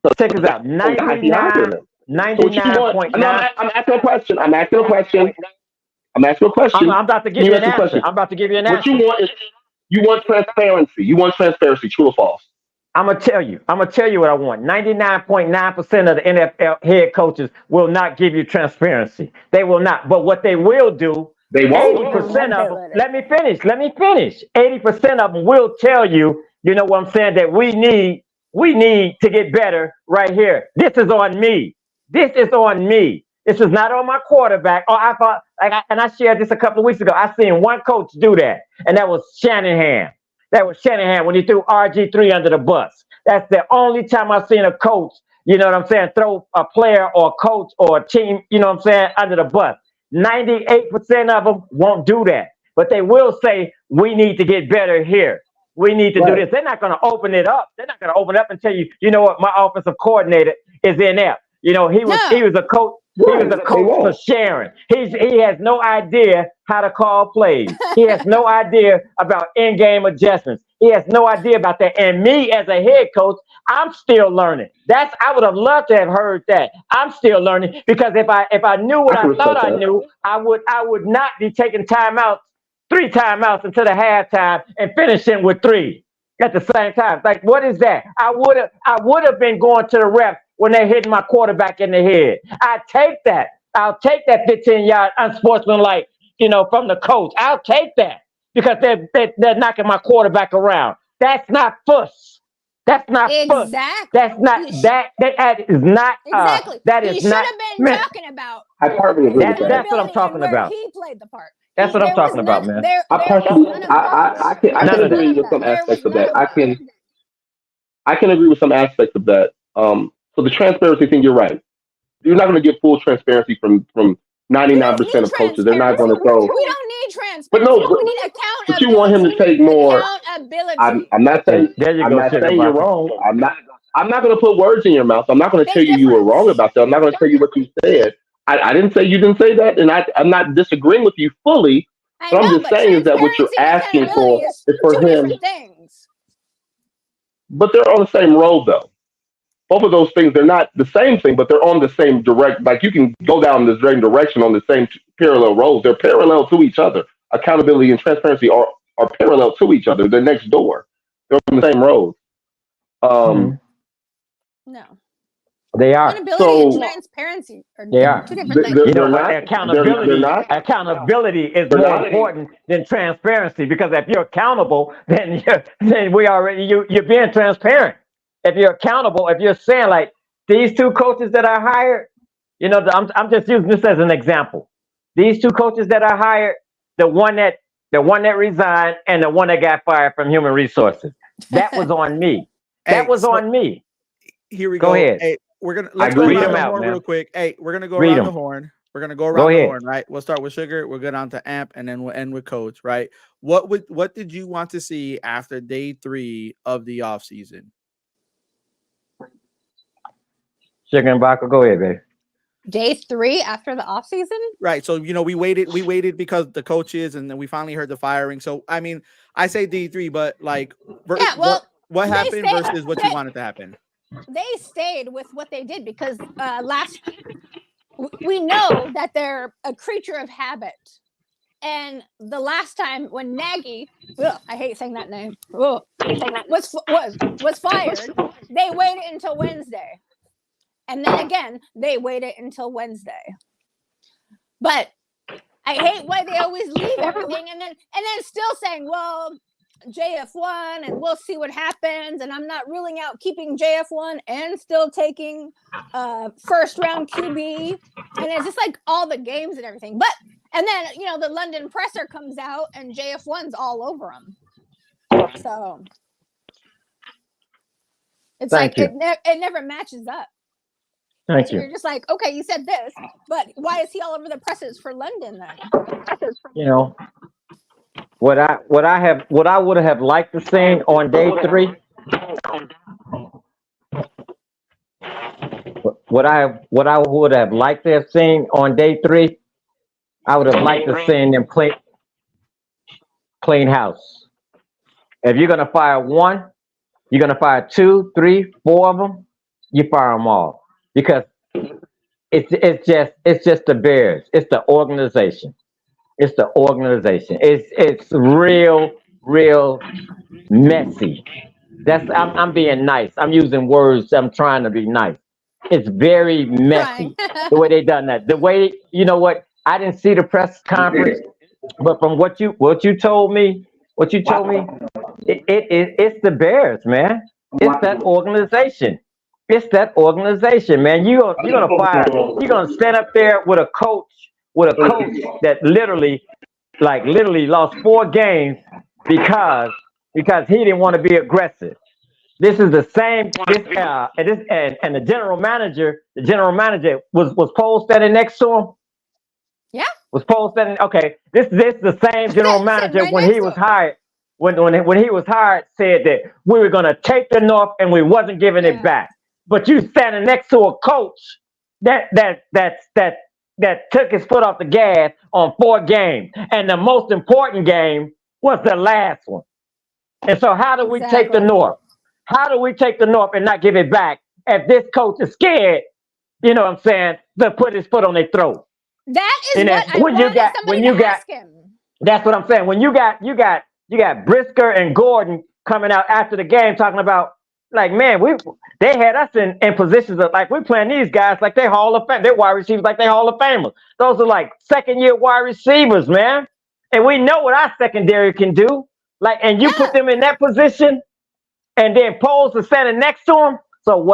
so check this out. 99.9. I'm asking a question. I'm asking a question. I'm about to give you an answer. What you want is you want transparency. You want transparency. True or false? I'm gonna tell you what I want. 99.9% of the NFL head coaches will not give you transparency. They will not. But what they will do, they won't. 80% of them. Let me finish. 80% of them will tell you. You know what I'm saying? That we need to get better right here. This is on me. This is not on my quarterback. And I shared this a couple of weeks ago. I seen one coach do that, and that was Shanahan. When he threw RG3 under the bus. That's the only time I've seen a coach, you know what I'm saying, throw a player or a coach or a team, you know what I'm saying, under the bus. 98% of them won't do that. But they will say, we need to get better here. We need to do this. They're not going to open it up. They're not going to open it up and tell you, you know what, my offensive coordinator is inept. You know, he was a coach. He was a coach for Sharon. He has no idea how to call plays. He has no idea about in-game adjustments. He has no idea about that. And me as a head coach, I'm still learning. I would have loved to have heard that. I'm still learning because if I knew what I thought I knew, I would not be taking timeouts. 3 timeouts until the halftime and finishing with 3 at the same time. Like, what is that? I would have been going to the ref when they're hitting my quarterback in the head. I take that. I'll take that 15-yard unsportsmanlike, from the coach. I'll take that because they're knocking my quarterback around. That's not fuss. That's not fuss. Exactly. That's not that is not exactly. that He is should not have been talking about I partly agree with that. that's what I'm talking where about. he played the part. That's what I'm talking about, man. I can agree with some aspects of that. I can agree with some aspects of that. So the transparency thing, you're right. You're not going to get full transparency from 99% of coaches. They're not going to throw. We don't need transparency. But no, we need accountability. But you want him to take more. Accountability. I'm not saying. I'm not saying you're wrong. I'm not going to put words in your mouth. I'm not going to tell you were wrong about that. I'm not going to tell you what you said. I didn't say you didn't say that, and I'm not disagreeing with you fully. But I'm just saying is that what you're asking for is for him. But they're on the same road, though. Both of those things, they're not the same thing, but they're on the same direct. Like you can go down the same direction on the same parallel roads. They're parallel to each other. Accountability and transparency are parallel to each other. They're next door. They're on the same road. No. They are. Accountability and transparency are two different things. Accountability is more important than transparency because if you're accountable, then you're being transparent. If you're accountable, if you're saying like these two coaches that I hired, I'm just using this as an example. These two coaches that I hired, the one that resigned and the one that got fired from human resources, that was on me. That was on me. Here we go. Go ahead. Hey, let's go around the horn real quick. Hey, we're gonna go around the horn. We're gonna go around the horn, right? We'll start with Sugar. We'll go down to Amp, and then we'll end with Coach, right? What did you want to see after day 3 of the off season? Sugar and Baca, go ahead, baby. Day 3 after the off season, right? So we waited because the coaches, and then we finally heard the firing. So I mean, I say day 3, but like, what happened versus what you wanted to happen? They stayed with what they did because we know that they're a creature of habit. And the last time when Nagy, I hate saying that name, was fired, they waited until Wednesday. And then again, they waited until Wednesday. But I hate why they always leave everything and then still saying, well, JF1 and we'll see what happens. And I'm not ruling out keeping JF1 and still taking first round QB. And it's just like all the games and everything. And then, the London presser comes out and JF1's all over them. So it's it never matches up. Thank you. You're just like, okay, you said this, but why is he all over the presses for London then? What I would have liked to see on day 3. What I would have liked to have seen on day 3, I would have liked to see them clean house. If you're gonna fire one, you're gonna fire 2, 3, 4 of them. You fire them all because it's just the Bears. It's the organization. It's the organization. It's real messy. I'm being nice. I'm using words. I'm trying to be nice. It's very messy the way they done that. The way I didn't see the press conference, but from what you told me, it's the Bears, man. It's that organization. It's that organization, man. You're gonna stand up there with a coach that literally lost 4 games because he didn't want to be aggressive. This is the same. And the general manager was Paul standing next to him. Yeah. Was Paul standing? Okay. This the same general manager when he was hired. When he was hired, said that we were gonna take the North and we wasn't giving it back. But you standing next to a coach that took his foot off the gas on 4 games, and the most important game was the last one. And so, how do we take the North? How do we take the North and not give it back if this coach is scared? You know what I'm saying? To put his foot on their throat. That is what ask him. That's what I'm saying. When you got Brisker and Gordon coming out after the game talking about Like, man, they had us in positions of like we're playing these guys like they Hall of Fame. They're wide receivers like they Hall of Famers. Those are like second-year wide receivers, man. And we know what our secondary can do. Like, and you put them in that position, and then Poles is standing next to them. So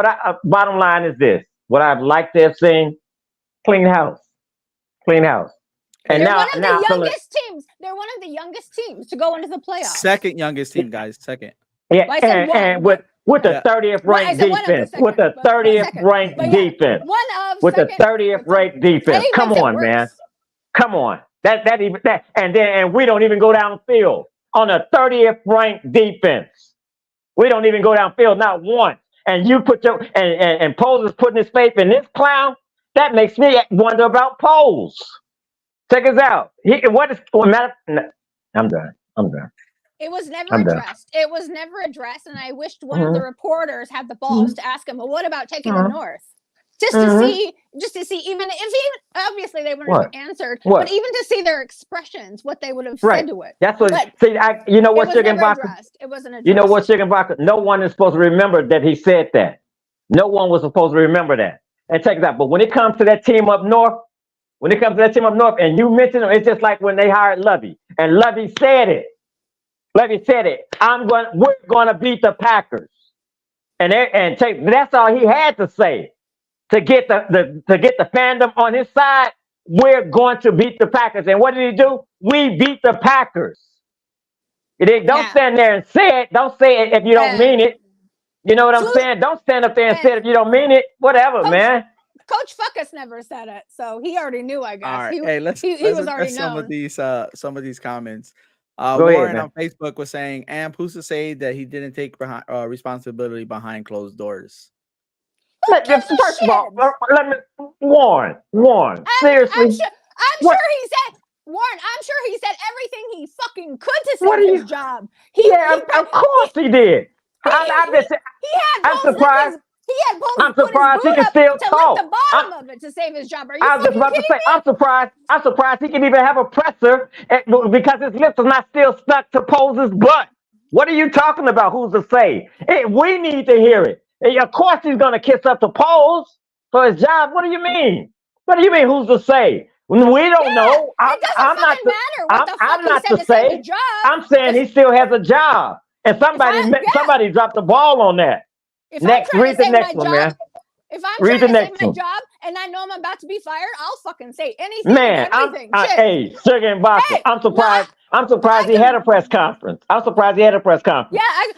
bottom line is this: what I'd like to have seen, clean house. And They're now, one of the youngest teams. They're one of the youngest teams to go into the playoffs. Second youngest team, guys. Second. Yeah, Well, I said and with the 30th ranked defense, with the 30th ranked defense, with the 30th ranked defense. Come on, man. Come on. And we don't even go downfield on the 30th ranked defense. We don't even go downfield, not once. And you put your and Poles is putting his faith in this clown. That makes me wonder about Poles. Check us out. I'm done. It was never addressed. It was never addressed, and I wished one of the reporters had the balls to ask him, well, what about taking the North? Just to see, even obviously they wouldn't have answered, but even to see their expressions, what they would have said to it. That's what. You know what, Chickenbaka? It wasn't addressed. You know what, Chickenbaka? No one is supposed to remember that he said that. No one was supposed to remember that. And check it out. But when it comes to that team up north, and you mentioned them, it's just like when they hired Lovey, and Lovey said it. We're going to beat the Packers, and that's all he had to say to get the fandom on his side. We're going to beat the Packers, and what did he do? We beat the Packers. Don't stand there and say it. Don't say it if you don't mean it. You know what I'm saying? Don't stand up there and say it if you don't mean it. Whatever, man. Coach Fuckus never said it, so he already knew. I guess. All right. Let's was already known. Some of these comments. Go Warren ahead, on Facebook was saying, who's to say that he didn't take responsibility behind closed doors? First of all, let me Warren. Seriously, I'm sure he said everything he fucking could to save his job. Of course he did. I'm surprised. I'm surprised he can still talk. The bottom of it to save his job. Are you I was just about to say, I'm surprised he can even have a presser because his lips are not still stuck to Pose's butt. What are you talking about? Who's to say? We need to hear it. And of course he's going to kiss up to Pose for his job. What do you mean? What do you mean? Who's to say? We don't know. I'm not to say. I'm saying he still has a job, and somebody dropped the ball on that. Read the next one, man. If I'm trying to save my job and I know I'm about to be fired, I'll fucking say anything. Man, Sugar and Vodka. I'm surprised he had a press conference. Yeah,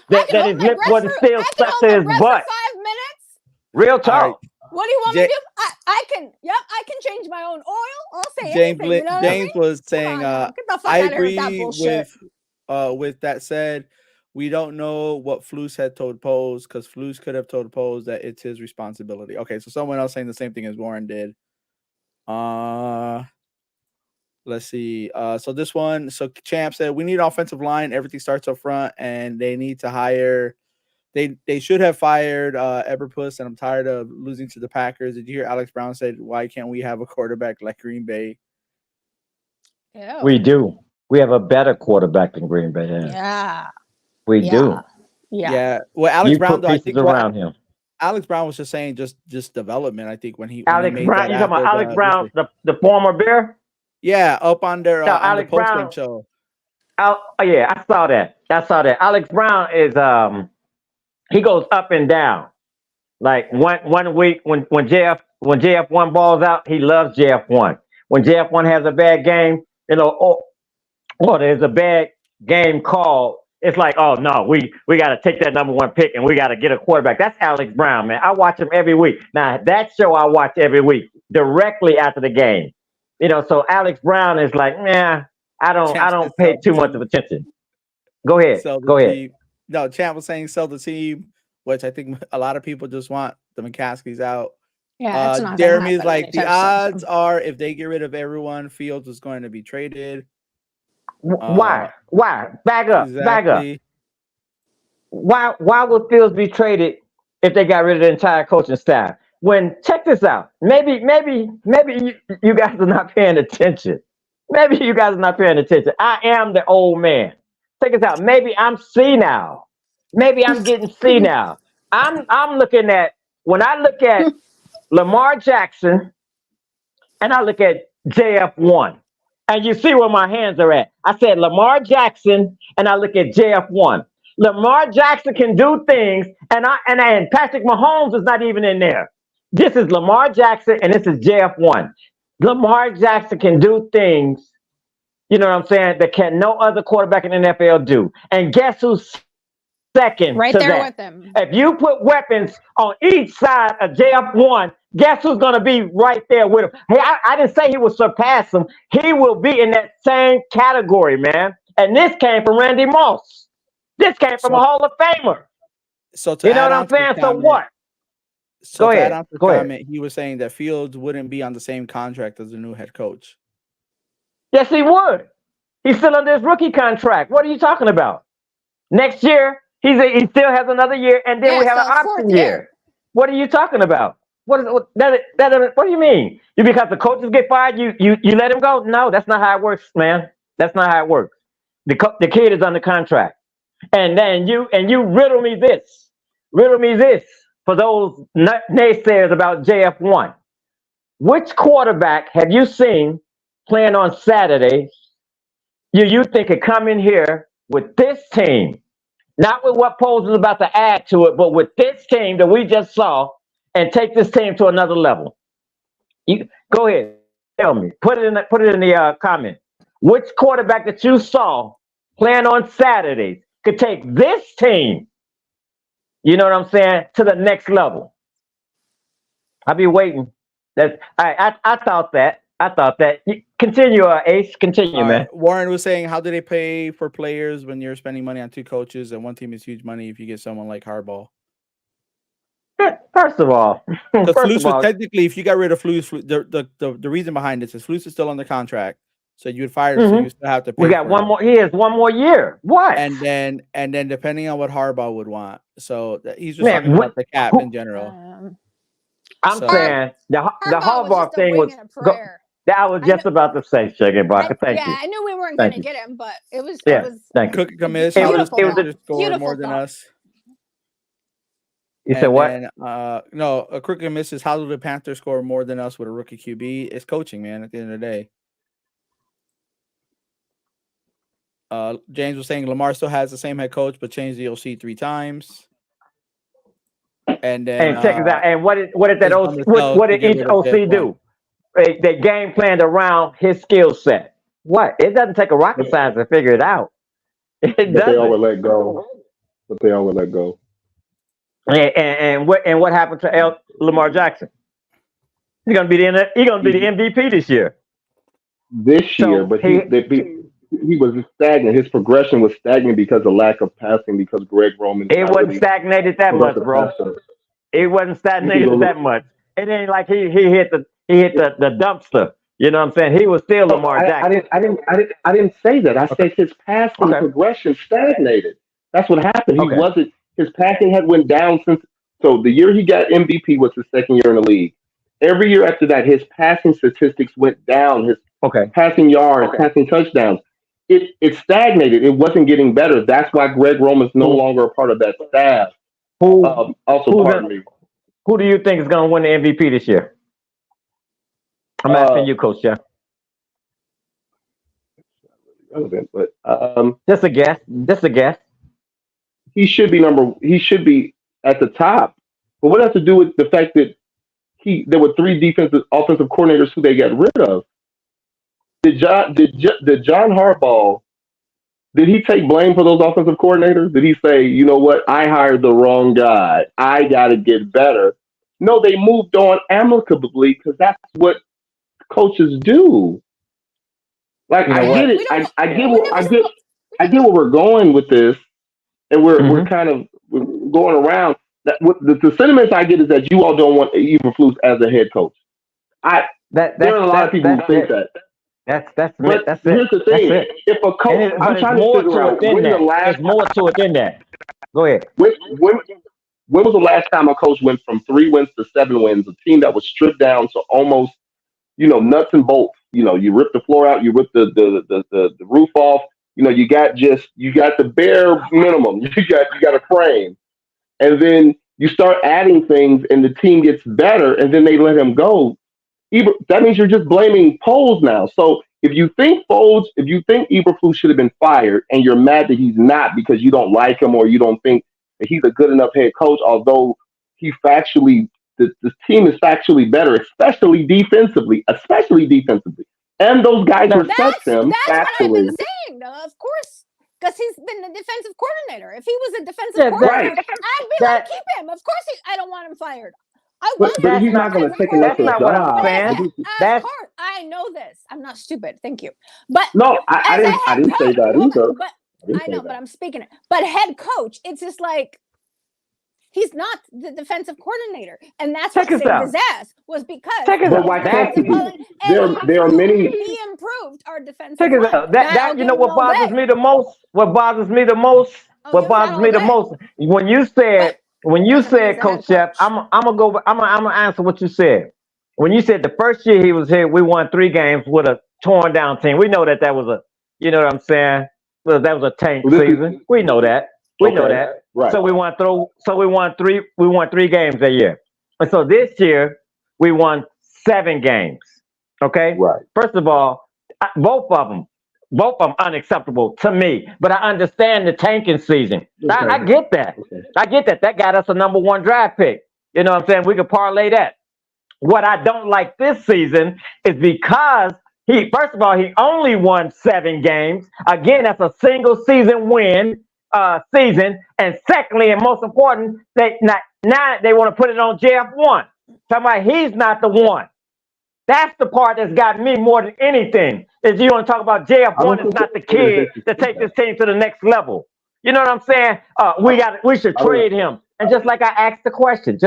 that his lips wasn't still stuck to his butt. 5 minutes. Real talk. Right. What do you want me to do? I can change my own oil. I'll say anything. You know James was saying, I agree with that said. We don't know what Flus had told Pose because Flus could have told Pose that it's his responsibility. Okay, so someone else saying the same thing as Warren did. Let's see. So this one, Champ said we need offensive line. Everything starts up front, and they need to hire. They should have fired Eberpuss, and I'm tired of losing to the Packers. Did you hear Alex Brown said, "Why can't we have a quarterback like Green Bay?" Ew. We do. We have a better quarterback than Green Bay. Yeah. We do. Yeah. Well, Alex Brown, I think around him. Alex Brown was just saying just development. I think when he Brown, you talking about Alex Brown, the former Bear? Yeah, up on their Alex the Brown show. Oh yeah, I saw that. Alex Brown is he goes up and down. Like one week when JF1 balls out, he loves JF1. When JF1 has a bad game, there's a bad game called. It's like, oh no, we got to take that number one pick and we got to get a quarterback. That's Alex Brown, man. I watch him every week. Now that show I watch every week directly after the game. So Alex Brown is like, I don't pay too much of attention. Go ahead. Team. No, Champ was saying sell the team, which I think a lot of people just want the McCaskies out. Yeah, Jeremy's like the odds are if they get rid of everyone, Fields is going to be traded. Why? Back up. Exactly. Why would Fields be traded if they got rid of the entire coaching staff? Check this out. Maybe you guys are not paying attention. I am the old man. Check this out. Maybe I'm senile. Maybe I'm getting senile. I'm looking at when I look at Lamar Jackson and I look at JF1. And you see where my hands are at. I said Lamar Jackson and I look at JF1. Lamar Jackson can do things, and Patrick Mahomes is not even in there. This is Lamar Jackson and this is JF1. Lamar Jackson can do things, you know what I'm saying, that can no other quarterback in the NFL do. And guess who's second Right to there that? with him. If you put weapons on each side of JF1, guess who's going to be right there with him? Hey, I didn't say he will surpass him. He will be in that same category, man. And this came from Randy Moss. This came from a Hall of Famer. So to you know add what on I'm to the saying? So comment, what? So Go to ahead. add on to the Go ahead. comment, he was saying that Fields wouldn't be on the same contract as the new head coach. Yes, he would. He's still under his rookie contract. What are you talking about? Next year, he still has another year, and then we have an option year. What are you talking about? What do you mean? Because the coaches get fired, you let him go? No, that's not how it works, man. That's not how it works. The kid is under contract, and then you riddle me this for those naysayers about JF1. Which quarterback have you seen playing on Saturdays? You think could come in here with this team, not with what Poles is about to add to it, but with this team that we just saw, and take this team to another level? You go ahead, tell me. Put it in the comment. Which quarterback that you saw playing on Saturdays could take this team, you know what I'm saying, to the next level? I'll be waiting. I thought that. Continue, Ace. Continue, man. Warren was saying, how do they pay for players when you're spending money on two coaches and one team is huge money if you get someone like Harbaugh? First of all, technically, if you got rid of Flus, the reason behind this is Flus is still under contract, so you would fire him, so you still have to pay. We got one more. He has one more year. What? And then depending on what Harbaugh would want, so he's just talking about the cap in general. I'm saying the Harbaugh thing was. I was just about to say, Sugar Barker. Thank you. Yeah, I knew we weren't going to get him, but it was. Thank you. Cookie Commiss, how does Panther score more than us? You said what? No, a crooked miss is, how do the Panthers score more than us with a rookie QB? It's coaching, man, at the end of the day. James was saying Lamar still has the same head coach, but changed the OC 3 times. And then check it out. And what did that OC? What did each OC do? They game planned around his skill set. What? It doesn't take a rocket science to figure it out. They always let go. And what happened to Lamar Jackson? He's gonna be the MVP this year. But he was stagnant. His progression was stagnant because of lack of passing. Because Greg Roman. It wasn't stagnated that much, bro. It wasn't stagnated that much. It ain't like he hit the dumpster. You know what I'm saying? He was still Lamar Jackson. I didn't say that. I said his passing progression stagnated. That's what happened. He wasn't. His passing had went down since. So the year he got MVP was his second year in the league. Every year after that, his passing statistics went down. His passing yards, passing touchdowns. It stagnated. It wasn't getting better. That's why Greg Roman's no longer a part of that staff. Who do you think is going to win the MVP this year? I'm asking you, Coach Jeff. Relevant, but just a guess. He should be at the top. But what has to do with the fact that there were 3 offensive coordinators who they got rid of? Did John Harbaugh, did he take blame for those offensive coordinators? Did he say, you know what, I hired the wrong guy, I got to get better? No, they moved on amicably because that's what coaches do. Like, I get it. I get where we're going with this, and we're kind of going around. The sentiments I get is that you all don't want Eberflus as a head coach. There are a lot of people who think that. That's it. Here's the thing: if a coach, I'm trying to figure out there's more to it than that. Go ahead. When was the last time a coach went from 3 wins to 7 wins? A team that was stripped down to almost, nuts and bolts. You rip the floor out, you rip the roof off. You got the bare minimum. You got a frame, and then you start adding things, and the team gets better, and then they let him go. That means you're just blaming Poles now. So if you think Eberflus should have been fired, and you're mad that he's not because you don't like him or you don't think that he's a good enough head coach, although the team is factually better, especially defensively, and those guys respect him. That's what I've been saying. Of course, because he's been the defensive coordinator. If he was a defensive coordinator, I'd be like, keep him. Of course, I don't want him fired. But he's not going to take another job. I know this. I'm not stupid. Thank you. But no, I didn't say that either. But I know, but I'm speaking it. But head coach, it's just like he's not the defensive coordinator, and that's what saved his ass was because. There are many. He improved our defensive. Check it out. That you know what bothers me the most. What bothers me the most. When you said, Coach Shep, I'm gonna answer what you said. When you said the first year he was here, we won 3 games with a torn down team. We know that was a, you know what I'm saying? Well, that was a tank season. We know that. We know that. Right. So we won 3 games that year. And so this year we won 7 games. Okay. Right. First of all, both of them unacceptable to me, but I understand the tanking season. Okay. I get that. Okay. I get that. That got us a number 1 draft pick. You know what I'm saying? We could parlay that. What I don't like this season is because he only won 7 games. Again, that's a single season win season. And secondly, and most important, they want to put it on JF1. Talking about he's not the one. That's the part that's got me more than anything. Is you want to talk about JF1 is not the kid to take this team to the next level. You know what I'm saying? We should trade him. And just like I asked the question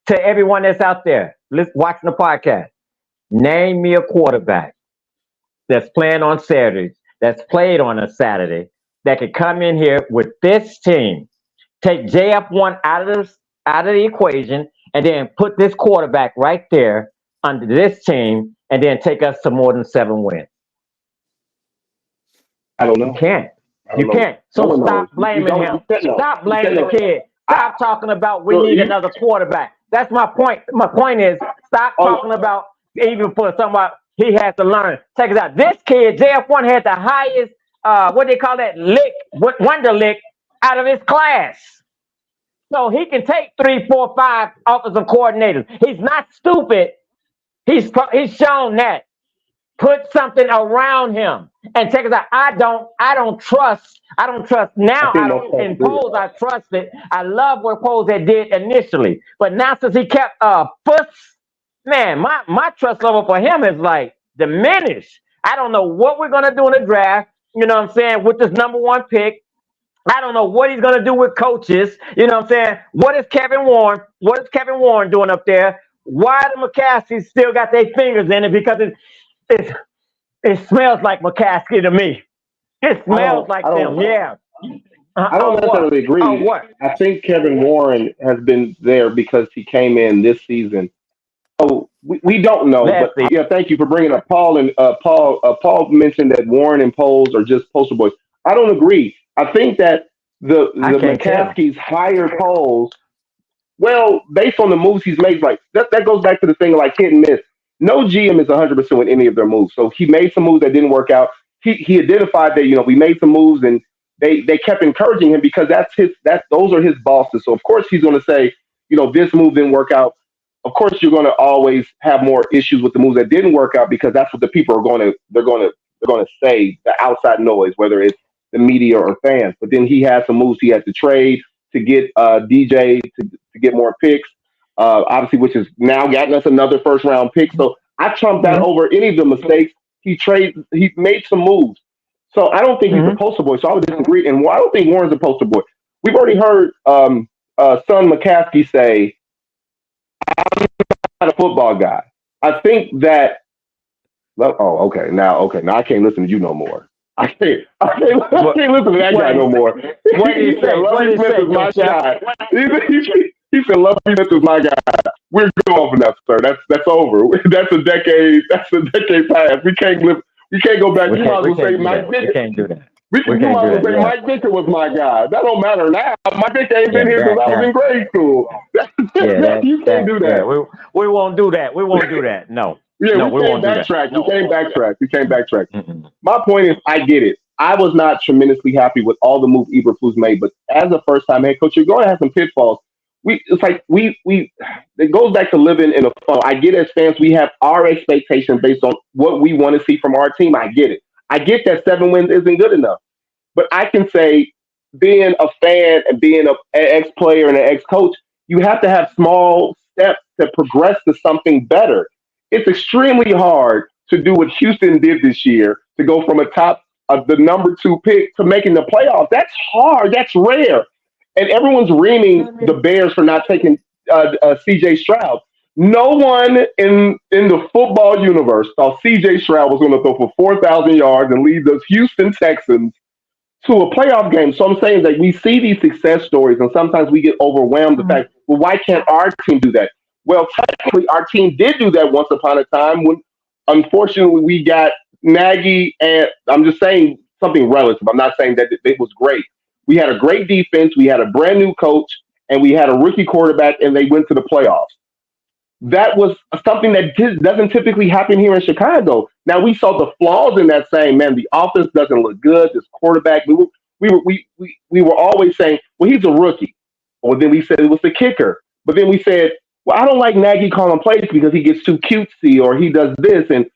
to everyone that's out there watching the podcast, name me a quarterback that's playing on Saturdays, that's played on a Saturday, that could come in here with this team, take JF1 out of the equation, and then put this quarterback right there under this team, and then take us to more than 7 wins. I don't know. You can't. So stop blaming him. Stop blaming the kid. Stop talking about we need another quarterback. That's my point. My point is stop talking about even for somebody he has to learn. Check it out. This kid, JF1, had the highest what they call that wonder lick out of his class. So he can take 3, 4, 5 offensive coordinators. He's not stupid. He's shown that. Put something around him. And check it out. I don't trust now. In Poles, I trust it. I love what Poles had did initially. But now since he kept man, my trust level for him is like diminished. I don't know what we're gonna do in the draft, you know what I'm saying, with this number 1 pick. I don't know what he's gonna do with coaches. You know what I'm saying? What is Kevin Warren doing up there? Why the McCaskies still got their fingers in it? Because it smells like McCaskey to me. It smells like them. Yeah. I don't necessarily agree. I think Kevin Warren has been there because he came in this season. So we don't know. But yeah, thank you for bringing up Paul. And Paul mentioned that Warren and Poles are just poster boys. I don't agree. I think that the McCaskies hired Poles. Well, based on the moves he's made, like that goes back to the thing of like hit and miss. No GM is 100% with any of their moves. So he made some moves that didn't work out. He identified that, we made some moves and they kept encouraging him because those are his bosses. So of course he's going to say, this move didn't work out. Of course you're going to always have more issues with the moves that didn't work out because that's what the people are going to say, the outside noise, whether it's the media or fans. But then he had some moves he had to trade to get DJ to get more picks, obviously, which has now gotten us another first round pick. So I trumped that over any of the mistakes. He made some moves. So I don't think he's a poster boy. So I would disagree. And I don't think Warren's a poster boy. We've already heard Son McCaskey say, I'm not a football guy. I think that. Okay. Now I can't listen to you no more. I can't listen to that guy no more. What did he say? Lovie Smith is my guy. He said, Lovie Smith is my guy. We're going from that, sir. That's over. That's a decade. That's a decade past. We can't go back. We can't do that. You might as well say Mike Dicker was my guy. That don't matter now. Mike Dicker ain't been here since I was in grade school. You can't do that. We won't do that. We won't do that. No. Yeah, no, we won't backtrack. do that. You can't backtrack. Mm-mm. My point is, I get it. I was not tremendously happy with all the moves Eberflus made, but as a first-time head coach, you're going to have some pitfalls. It goes back to living in a funnel. I get as fans, we have our expectations based on what we want to see from our team. I get it. I get that 7 wins isn't good enough. But I can say, being a fan and being an ex-player and an ex-coach, you have to have small steps to progress to something better. It's extremely hard to do what Houston did this year, to go from the number 2 pick to making the playoffs. That's hard. That's rare. And everyone's reaming the Bears for not taking C.J. Stroud. No one in the football universe thought C.J. Stroud was going to throw for 4,000 yards and lead those Houston Texans to a playoff game. So I'm saying that we see these success stories, and sometimes we get overwhelmed with the fact, well, why can't our team do that? Well, technically, our team did do that once upon a time when, unfortunately, we got Nagy, and I'm just saying something relative. I'm not saying that it was great. We had a great defense, we had a brand new coach, and we had a rookie quarterback, and they went to the playoffs. That was something that doesn't typically happen here in Chicago. Now, we saw the flaws in that, saying, man, the offense doesn't look good. This quarterback, we were always saying, well, he's a rookie. Or then we said it was the kicker. But then we said, well, I don't like Nagy calling plays because he gets too cutesy or he does this. And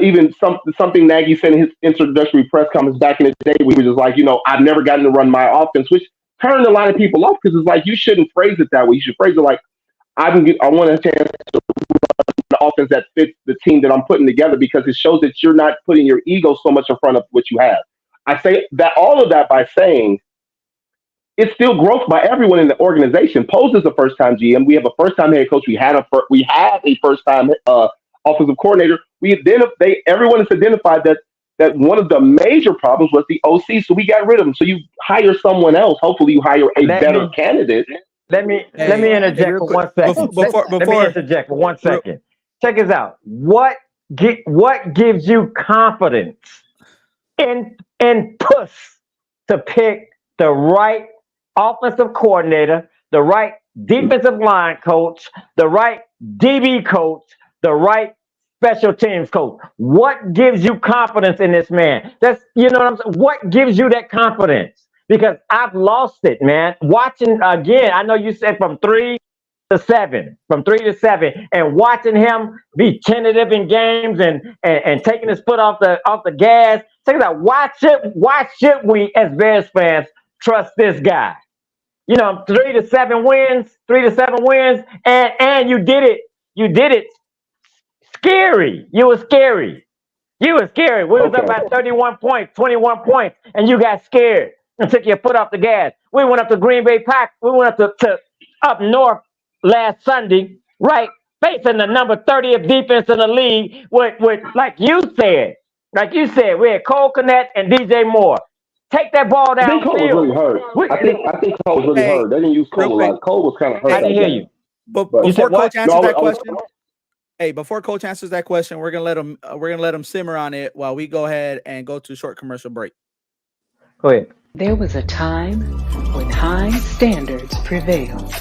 even something Nagy said in his introductory press conference back in the day, we were just like, I've never gotten to run my offense, which turned a lot of people off because it's like, you shouldn't phrase it that way. You should phrase it like, I want a chance to run the offense that fits the team that I'm putting together, because it shows that you're not putting your ego so much in front of what you have. I say that all of that by saying it's still growth by everyone in the organization. Pose is a first-time GM. We have a first-time head coach. We have a first-time offensive coordinator. Everyone has identified that one of the major problems was the OC, so we got rid of him. So you hire someone else. Hopefully, you hire a better candidate. Let me interject for 1 second. Let me interject for 1 second. Check this out. What gives you confidence in push to pick the right offensive coordinator, the right defensive line coach, the right DB coach, the right special teams coach? What gives you confidence in this man? That's what I'm saying. What gives you that confidence? Because I've lost it, man. Watching again, I know you said from 3 to 7, and watching him be tentative in games and taking his foot off the gas. Check it out. Why should we as Bears fans trust this guy? 3 to 7 wins, and you did it. You did it scary. You were scary. We was up by 31 points, 21 points, and you got scared and took your foot off the gas. We went up to Green Bay Pack. We went up to up north last Sunday, right? Facing the number 30th defense in the league with like you said, we had Cole Kmet and DJ Moore. Take that ball down. I think Cole was really hurt. I think Cole was really hurt. They didn't use Cole a lot. Cole was kind of hurt. I didn't hear you. But before Coach answers that question, before Coach answers that question, we're gonna let him simmer on it while we go ahead and go to a short commercial break. Go ahead. There was a time when high standards prevailed,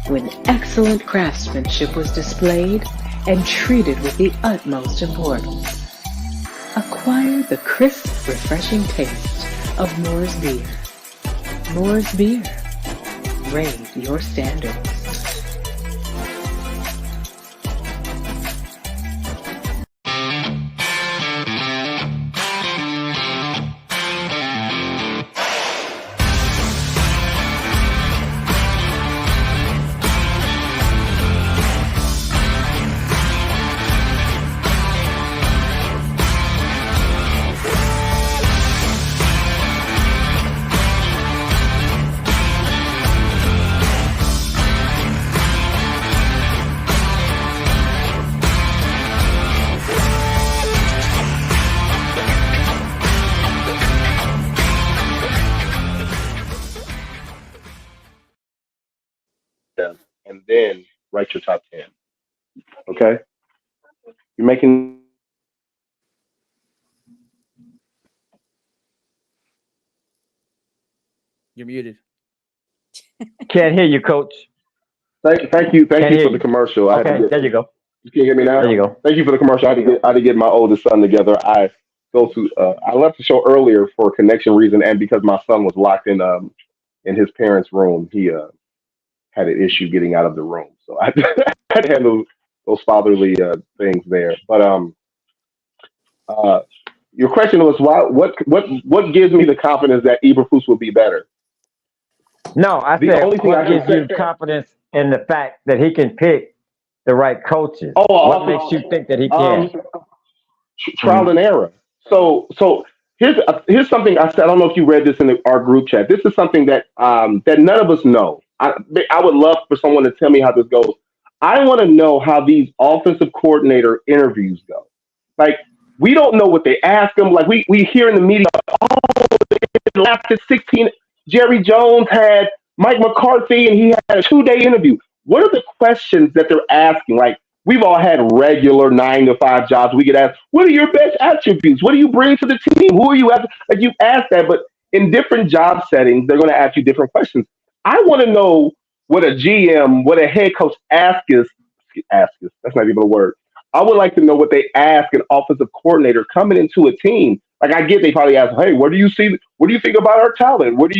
when excellent craftsmanship was displayed and treated with the utmost importance. Acquire the crisp, refreshing taste of Moore's Beer. Moore's Beer. Raise your standards. And then write your top 10. Okay? You're making You're muted. Can't hear you, Coach. Thank you for hear the you. commercial. Okay, there you go. You can hear me now. There you go. Thank you for the commercial. I had to get my oldest son together. I left the show earlier for a connection reason, and because my son was locked in his parents' room. He had an issue getting out of the room, so I had to handle those fatherly things there. But uh, your question was what gives me the confidence that Eberflus will be better? No, I The said only thing I what can gives you say. confidence in the fact that he can pick the right coaches. Oh, What makes you think that he can? Trial and error. So here's something I said. I don't know if you read this in our group chat. This is something that that none of us know. I would love for someone to tell me how this goes. I want to know how these offensive coordinator interviews go. Like, we don't know what they ask them. Like, we hear in the media, oh, they laughed at 16. Jerry Jones had Mike McCarthy, and he had a 2-day interview. What are the questions that they're asking? Like, we've all had regular 9 to 5 jobs. We get asked, what are your best attributes? What do you bring to the team? Who are you? Like, you ask that, but in different job settings, they're going to ask you different questions. I want to know what a GM, what a head coach asks us. That's not even a word. I would like to know what they ask an offensive coordinator coming into a team. Like, I get they probably ask, hey, what do you see? What do you think about our talent? What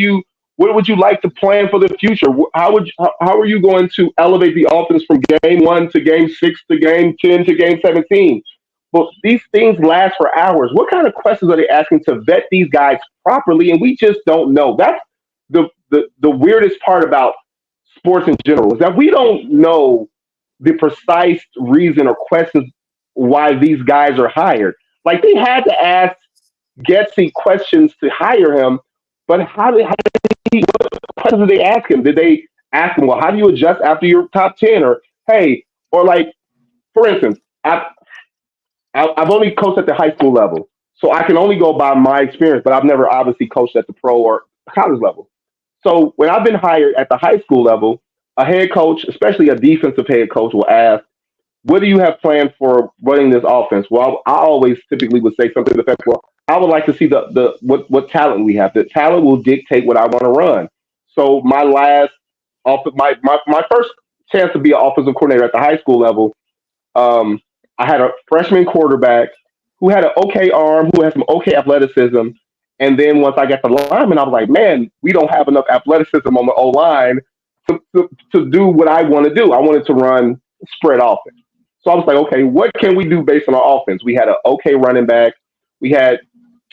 would you like to plan for the future? How are you going to elevate the offense from game 1 to game 6 to game 10 to game 17? But these things last for hours. What kind of questions are they asking to vet these guys properly? And we just don't know. That's the weirdest part about sports in general, is that we don't know the precise reason or questions why these guys are hired. Like, they had to ask Getsy questions to hire him, but what questions did they ask him? Did they ask him, well, how do you adjust after your top 10? Or, hey, or like, for instance, I've only coached at the high school level, so I can only go by my experience, but I've never obviously coached at the pro or college level. So when I've been hired at the high school level, a head coach, especially a defensive head coach, will ask, what do you have planned for running this offense? Well, I always typically would say something to the effect, well, I would like to see what talent we have. The talent will dictate what I want to run. So my first chance to be an offensive coordinator at the high school level, I had a freshman quarterback who had an okay arm, who had some okay athleticism. And then once I got the lineman, I was like, man, we don't have enough athleticism on the O-line to do what I want to do. I wanted to run spread offense. So I was like, okay, what can we do based on our offense? We had an okay running back. We had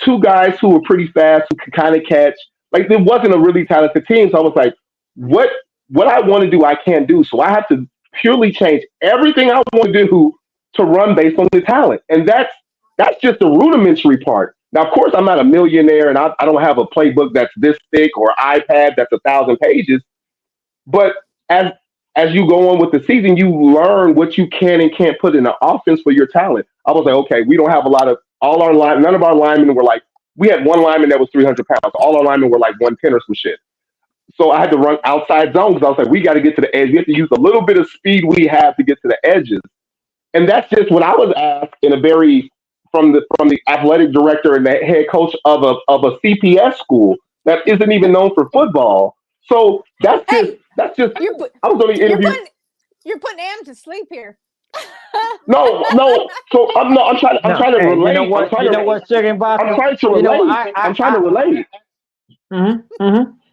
2 guys who were pretty fast, who could kind of catch. Like, it wasn't a really talented team. So I was like, what I want to do, I can't do. So I have to purely change everything I want to do to run based on the talent. And that's just the rudimentary part. Now, of course, I'm not a millionaire, and I don't have a playbook that's this thick or iPad that's 1,000 pages. But as you go on with the season, you learn what you can and can't put in the offense for your talent. I was like, okay, we don't have none of our linemen were like, we had one lineman that was 300 pounds. All our linemen were like 110 or some shit. So I had to run outside zones. I was like, we got to get to the edge. We have to use a little bit of speed we have to get to the edges. And that's just what I was asked from the athletic director and the head coach of a CPS school that isn't even known for football. So that's just I was only interviewed. You're putting Am to sleep here. No. So I'm trying to relate. You know what? I'm trying to relate. You know what?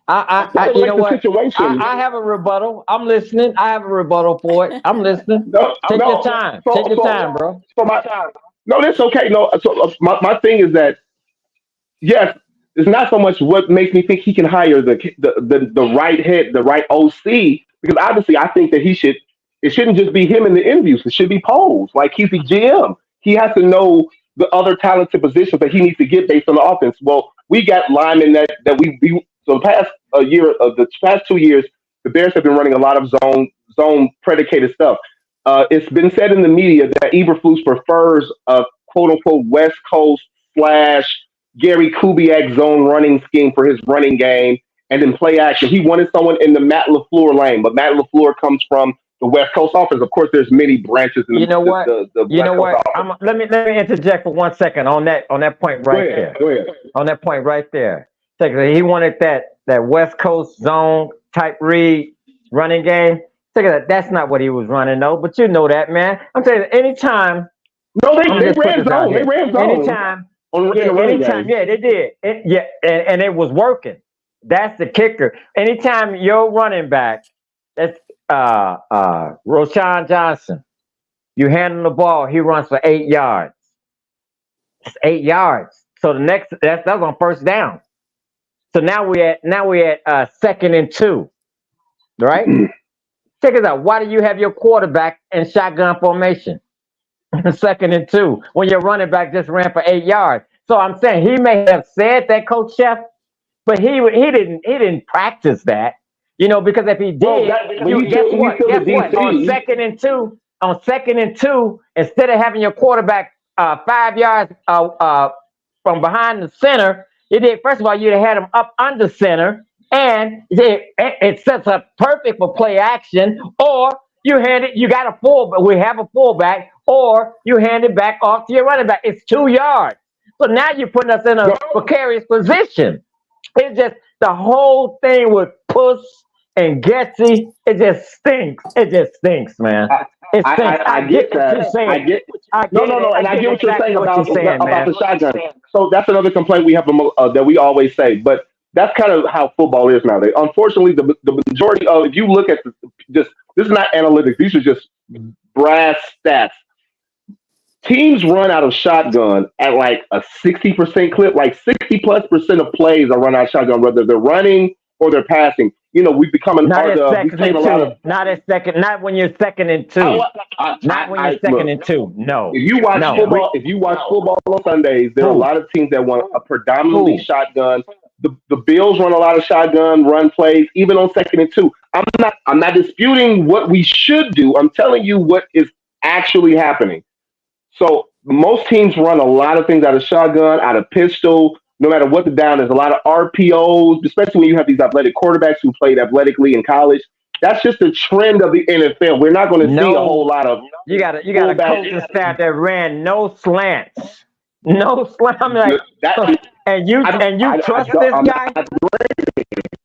I have a rebuttal. I'm listening. I have a rebuttal for it. I'm listening. Take your time. Take your time, bro. No, that's okay. No, so my thing is that, yes, it's not so much what makes me think he can hire the right head, the right OC, because obviously I think that it shouldn't just be him in the interviews. It should be polls. Like, he's the GM. He has to know the other talented positions that he needs to get based on the offense. Well, we got linemen that so the past 2 years, the Bears have been running a lot of zone predicated stuff. It's been said in the media that Eberflus prefers a quote unquote West Coast / Gary Kubiak zone running scheme for his running game, and in play action. He wanted someone in the Matt LaFleur lane, but Matt LaFleur comes from the West Coast offense. Of course, there's many branches in the West Coast. Let me interject for 1 second on that point right there. Go ahead. On that point right there. He wanted that that West Coast zone type read running game. Check it out. That's not what he was running though, but you know that, man. I'm saying anytime. No, they ran zone. They ran zone. Anytime. Yeah, they did. And it was working. That's the kicker. Anytime your running back, that's Roshan Johnson, you hand him the ball, he runs for 8 yards. It's 8 yards. So the next that's on first down. So now we at 2nd and 2, right? Check it out. Why do you have your quarterback in shotgun formation? 2nd and 2 when your running back just ran for 8 yards. So I'm saying he may have said that, Coach Chef, but he didn't practice that, because if he did, guess what? On 2nd and 2, instead of having your quarterback 5 yards from behind the center, first of all, you'd have had him up under center, and it sets up perfect for play action, or you got a fullback, we have a fullback, or you hand it back off to your running back. It's 2 yards. So now you're putting us in a precarious position. It's just the whole thing with Puss and Getsy, it just stinks. It just stinks, man. It stinks. I get that. I get what you're saying about the shotgun. So that's another complaint we have that we always say, but that's kind of how football is nowadays. Unfortunately, the majority of, if you look at this is not analytics. These are just brass stats. Teams run out of shotgun at like a 60% clip. Like 60+% of plays are run out of shotgun, whether they're running or they're passing. We've become an not when you're 2nd and 2. Not when you're 2nd and 2. No. If you watch football on Sundays, there are a lot of teams that want a predominantly shotgun. The Bills run a lot of shotgun run plays, even on 2nd and 2. I'm not disputing what we should do. I'm telling you what is actually happening. So most teams run a lot of things out of shotgun, out of pistol, no matter what the down is. A lot of RPOs, especially when you have these athletic quarterbacks who played athletically in college. That's just the trend of the NFL. We're not going to see a whole lot of. You got a coaching staff that ran no slants. No slam. I'm like, and you trust this guy?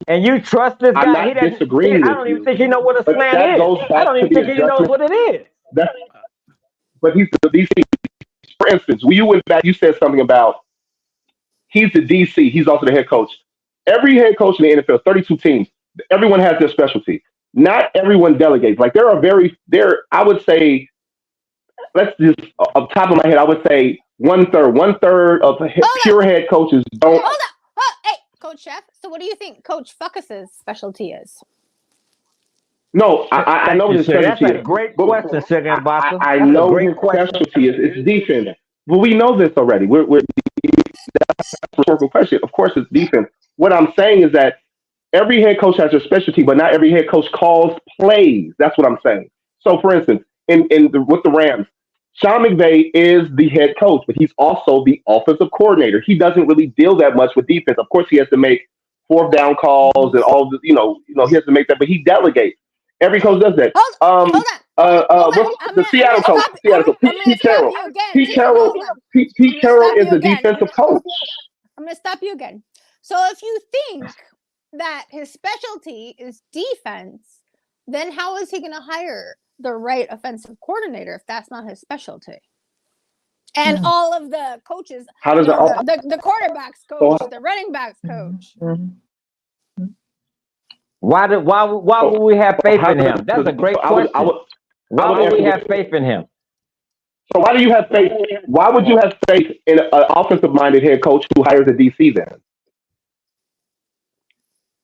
And you trust this guy? I'm not disagreeing. I don't even think he knows what a slant is. I don't even think he knows what it is. But he's the DC. For instance, when you went back, you said something about he's the DC. He's also the head coach. Every head coach in the NFL, 32 teams, everyone has their specialty. Not everyone delegates. Like I would say, let's just, off the top of my head, I would say one third of pure head coaches don't. Hold up. Hey, Coach Chef. So what do you think Coach Fuckus's specialty is? No, I know his specialty is. That's a great question, Sugar Basa. I know his specialty is. It's defense. But we know this already. That's a rhetorical question. Of course, it's defense. What I'm saying is that every head coach has their specialty, but not every head coach calls plays. That's what I'm saying. So, for instance, with the Rams, Sean McVay is the head coach, but he's also the offensive coordinator. He doesn't really deal that much with defense. Of course, he has to make 4th down calls and all the, he has to make that, but he delegates. Every coach does that. Hold on. The Seattle coach, Pete Carroll. Pete Carroll is the defensive coach. I'm going to stop you again. So if you think that his specialty is defense, then how is he going to hire the right offensive coordinator if that's not his specialty? And all of the coaches, how does the quarterbacks coach, the running backs coach. Why would we have faith in him? That's a great question. Why would we have faith in him? So why do you have faith? Why would you have faith in an offensive-minded head coach who hires a DC then?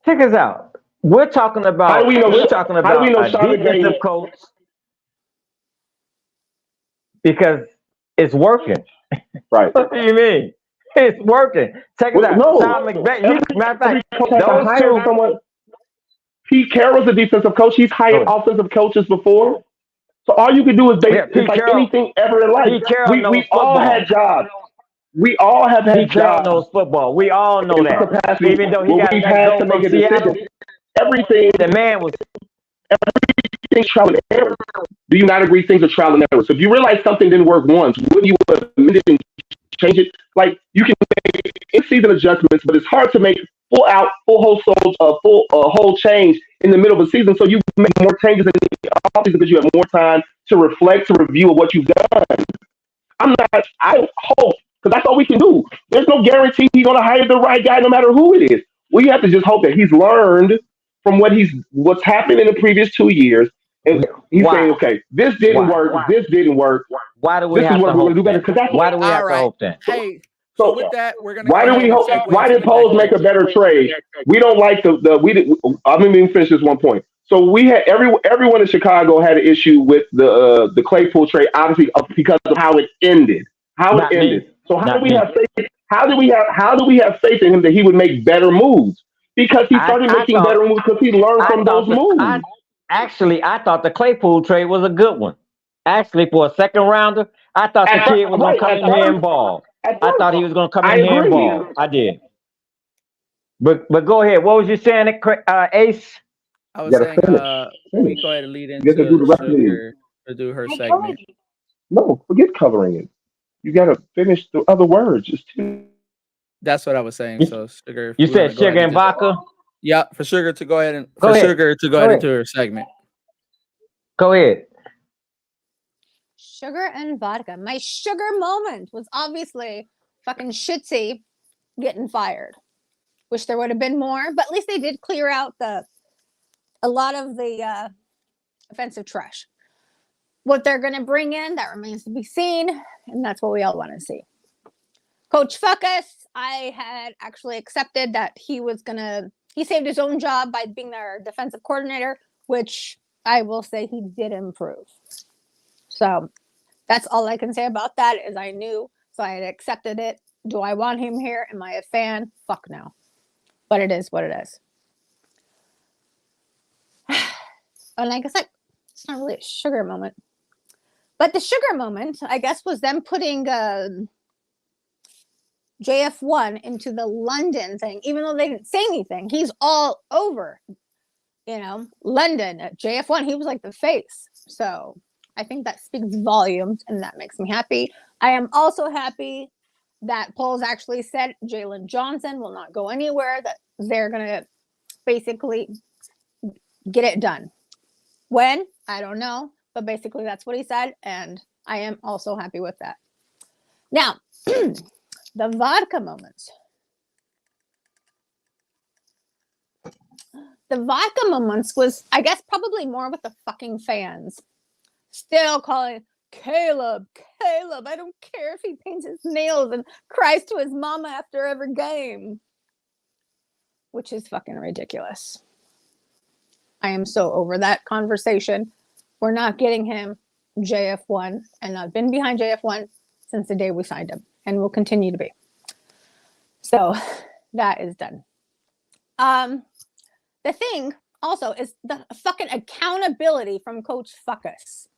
Check us out. We're talking about a defensive coach because it's working. Right. What do you mean? It's working. Check it out. No. Sean McVay. Matter of fact, those two. Pete Carroll's a defensive coach. He's hired offensive coaches before. So all you can do is it's like anything ever in life. We all had jobs. We all have had jobs. Pete Carroll knows football. We all know that. Even though he got had to make a decision. The man was everything's trial and error. Do you not agree things are trial and error? So if you realize something didn't work once, wouldn't you amend it and change it? Like you can make in-season adjustments, but it's hard to make whole change in the middle of the season. So you make more changes in the offseason because you have more time to reflect, to review of what you've done. I hope, because that's all we can do. There's no guarantee he's going to hire the right guy no matter who it is. We have to just hope that he's learned from what's happened in the previous 2 years. And he's saying, okay, this didn't work. This didn't work. Why do we This have is what to we're hope going to do better. that? Because that's Why do we have All to right. hope that? Hey, so with that, we're gonna why go do ahead we and hope? segue Why to did the Poles next make a better trade? We don't like I'm going to finish this one point. So we had everyone in Chicago had an issue with the Claypool trade, obviously because of how it ended. Not me. So how Not do we me. have faith? How do we have faith in him that he would make better moves? Because he started making better moves because he learned from those moves. I thought the Claypool trade was a good one. Actually, for a second rounder, I thought the kid was going to come in here and ball. I thought he was going to come in here and ball. I did. But go ahead. What was you saying, Ace? I was saying, we go ahead and lead into Sugar to do her segment. No, forget covering it. You got to finish the other words. It's too. That's what I was saying. So Sugar, you said Sugar and vodka. Yeah, for Sugar to go ahead and Sugar to go ahead into her segment. Go ahead. Sugar and vodka. My sugar moment was obviously fucking Shitsy getting fired. Wish there would have been more, but at least they did clear out a lot of the offensive trash. What they're going to bring in, that remains to be seen, and that's what we all want to see. Coach Fuckus, I had actually accepted that he saved his own job by being their defensive coordinator, which I will say he did improve. So that's all I can say about that is I knew, so I had accepted it. Do I want him here? Am I a fan? Fuck no. But it is what it is. And like I said, it's not really a sugar moment. But the sugar moment, I guess, was them putting JF1 into the London thing, even though they didn't say anything. He's all over, London. JF1, he was like the face. So I think that speaks volumes, and that makes me happy. I am also happy that Poles actually said Jalen Johnson will not go anywhere, that they're going to basically get it done. When? I don't know. But basically, that's what he said, and I am also happy with that. Now, the vodka moments. The vodka moments was, I guess, probably more with the fucking fans. Still calling Caleb. I don't care if he paints his nails and cries to his mama after every game. Which is fucking ridiculous. I am so over that conversation. We're not getting him JF1, and I've been behind JF1 since the day we signed him, and will continue to be. So that is done. The thing also is the fucking accountability from Coach Fuckus.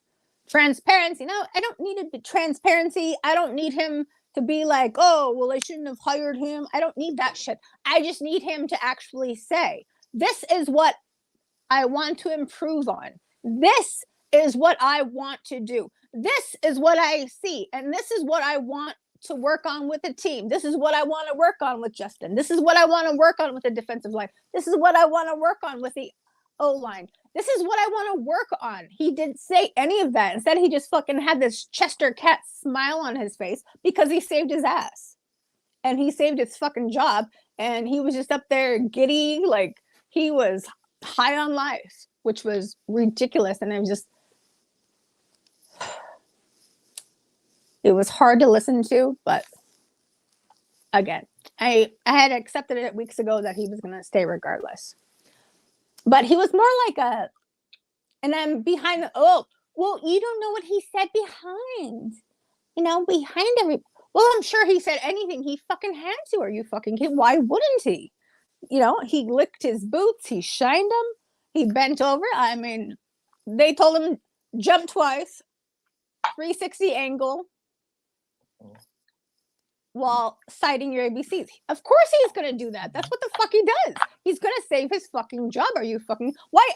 Transparency. No, I don't need transparency. I don't need him to be like, oh, well, I shouldn't have hired him. I don't need that shit. I just need him to actually say, this is what I want to improve on. This is what I want to do. This is what I see. And this is what I want to work on with the team. This is what I want to work on with Justin. This is what I want to work on with the defensive line. This is what I want to work on with the O-line. This is what I want to work on. He didn't say any of that. Instead, he just fucking had this Chester cat smile on his face because he saved his ass. And he saved his fucking job. And he was just up there giddy, like he was high on life, which was ridiculous. And it was hard to listen to, but again, I had accepted it weeks ago that he was going to stay regardless. But he was more like and I'm behind, well, you don't know what he said behind, well, I'm sure he said anything he fucking had to. Are you fucking kidding? Why wouldn't he? He licked his boots, he shined them, he bent over. I mean, they told him jump twice, 360 angle, while citing your ABCs. Of course he's going to do that. That's what the fuck he does. He's going to save his fucking job. Are you fucking... Why?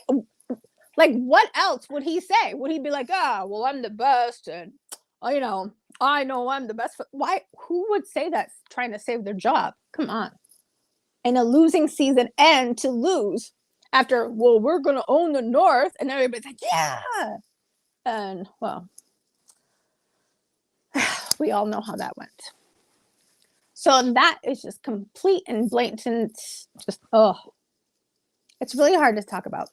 Like, what else would he say? Would he be like, well, I'm the best, and, I know I'm the best. Why? Who would say that trying to save their job? Come on. in a losing season and to lose after, well, we're going to own the North. And everybody's like, yeah. And, well, we all know how that went. So that is just complete and blatant. Just, it's really hard to talk about.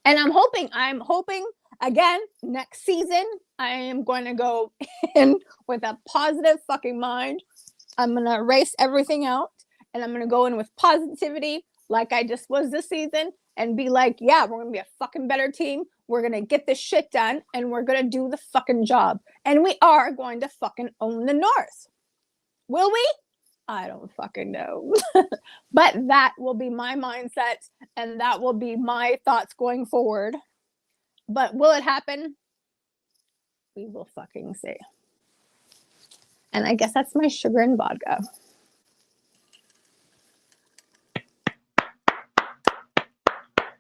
And I'm hoping again, next season, I am going to go in with a positive fucking mind. I'm going to erase everything out and I'm going to go in with positivity like I just was this season and be like, yeah, we're going to be a fucking better team. We're going to get this shit done and we're going to do the fucking job. And we are going to fucking own the North. Will we? I don't fucking know. But that will be my mindset and that will be my thoughts going forward. But will it happen? We will fucking see. And I guess that's my sugar and vodka.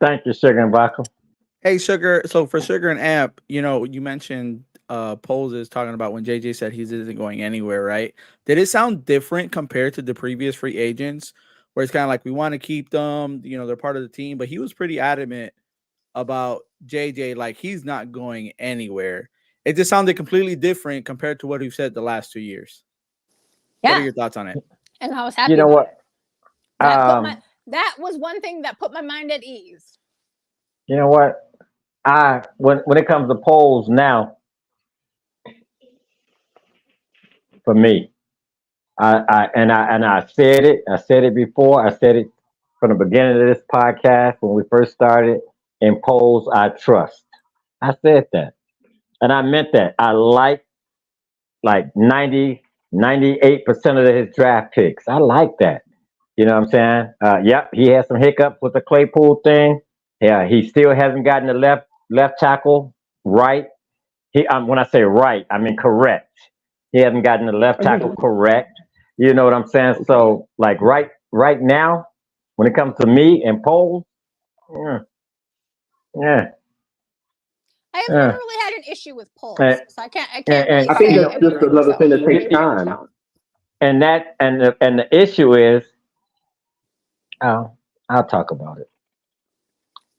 Thank you, Sugar and vodka. Hey, Sugar. So for Sugar and Amp, you mentioned Poles is talking about when JJ said he isn't going anywhere, right? Did it sound different compared to the previous free agents where it's kind of like we want to keep them, they're part of the team, but he was pretty adamant about JJ, like he's not going anywhere. It just sounded completely different compared to what we've said the last 2 years. Yeah. What are your thoughts on it? And I was happy. You know what? That was one thing that put my mind at ease. You know what? When it comes to polls now, for me, I said it. I said it before. I said it from the beginning of this podcast when we first started. In polls, I trust. I said that, and I meant that. I like 98% of his draft picks. I like that. You know what I'm saying? Yep, he had some hiccups with the Claypool thing. Yeah, he still hasn't gotten the left tackle right. When I say right, I mean correct. He hasn't gotten the left tackle correct. You know what I'm saying? So, like right now, when it comes to me and polls, yeah. I have never really had an issue with polls, so I can't. I think that's just another thing that takes time. And the issue is, I'll talk about it.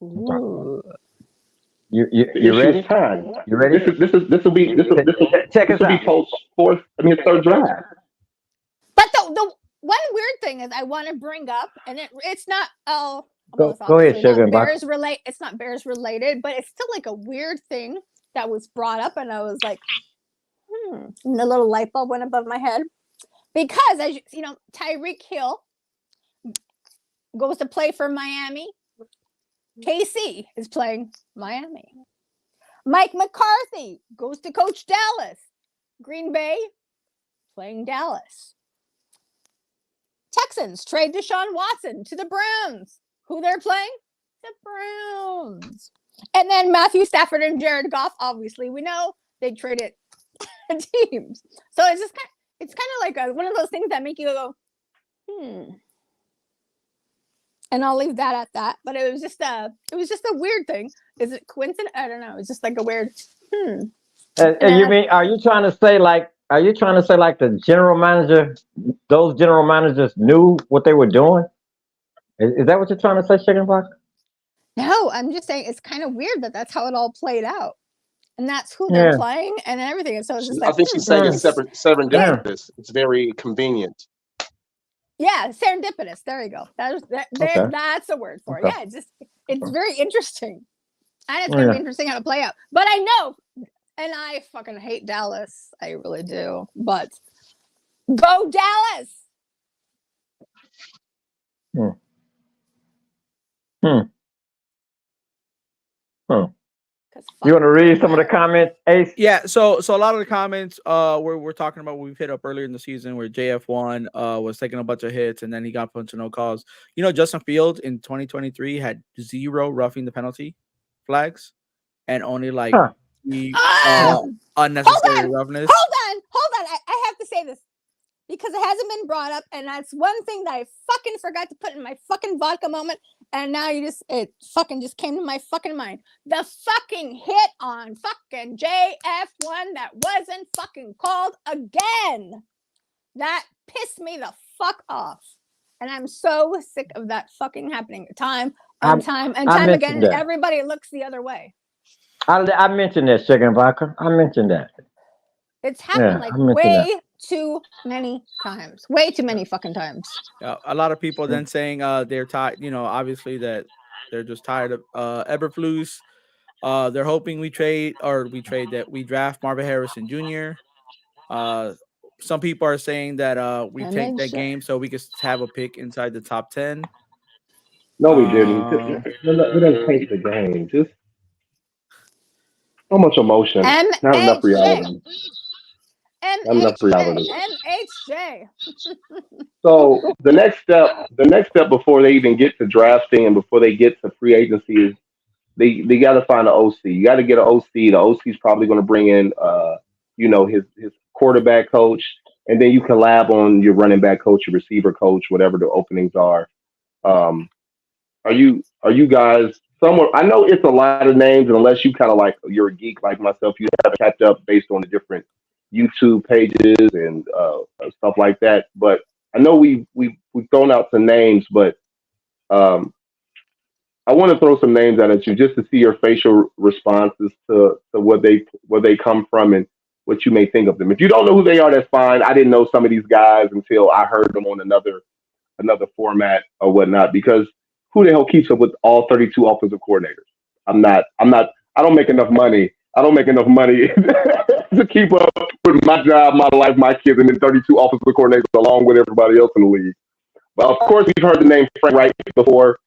Ooh. You ready? Time. You ready? This will be Poles' third draft. But the one weird thing is I want to bring up, and it's not. Go ahead, Sugar. It's not Bears related, but it's still like a weird thing that was brought up, and I was like, and the little light bulb went above my head because, as you know, Tyreek Hill goes to play for Miami. KC is playing Miami. Mike McCarthy goes to coach Dallas. Green Bay playing Dallas. Texans trade Deshaun Watson to the Browns. Who they're playing? The Browns. And then Matthew Stafford and Jared Goff, obviously, we know they traded teams. So it's just kind of like one of those things that make you go, And I'll leave that at that. But it was just a weird thing. Is it coincidence? I don't know. It's just like a weird. Are you trying to say like the general manager, those general managers knew what they were doing? Is that what you're trying to say, Chicken Box? No, I'm just saying it's kind of weird that that's how it all played out, and that's who they're playing and everything. And so it's just like I think she's saying it's serendipitous. It's very convenient. Yeah, serendipitous. There you go. That's a word for it. Yeah, it's very interesting, and it's going to be interesting how to play out. But I know, and I fucking hate Dallas. I really do. But go Dallas. You want to read some of the comments, Ace? Yeah, so a lot of the comments we're talking about what we've hit up earlier in the season where JF1 was taking a bunch of hits and then he got a bunch of no calls. Justin Fields in 2023 had 0 roughing the penalty flags and only unnecessary roughness. Hold on. I have to say this because it hasn't been brought up, and that's one thing that I fucking forgot to put in my fucking vodka moment, and now it fucking just came to my fucking mind. The fucking hit on fucking JF1 that wasn't fucking called again. That pissed me the fuck off. And I'm so sick of that fucking happening time I again. mentioned And that. everybody looks the other way. I mentioned that, Sugar and Vodka. I mentioned that. It's happened Yeah, like I mentioned way too many times. Way too many fucking times. A lot of people then saying they're tired. You know, obviously that they're just tired of Eberflus. They're hoping we draft Marvin Harrison Jr. Some people are saying that we take that game so we could have a pick inside the top 10. No, we didn't. We didn't take the game. Just so much emotion. Not enough reality. Not enough reality. MHJ. So the next step before they even get to drafting and before they get to free agency is they got to find an OC. You got to get an OC. The OC is probably going to bring in his quarterback coach, and then you collab on your running back coach, your receiver coach, whatever the openings are. Are you guys somewhere? I know it's a lot of names, and unless you kind of like you're a geek like myself, you have to catch up based on the different YouTube pages and stuff like that. But I know we've thrown out some names, but um, I want to throw some names out at you just to see your facial responses to where they come from and what you may think of them. If you don't know who they are, that's fine. I didn't know some of these guys until I heard them on another format or whatnot, because who the hell keeps up with all 32 offensive coordinators? I don't make enough money. I don't make enough money to keep up with my job, my life, my kids, and then 32 offensive coordinators along with everybody else in the league. But of course, we've heard the name Frank Wright before.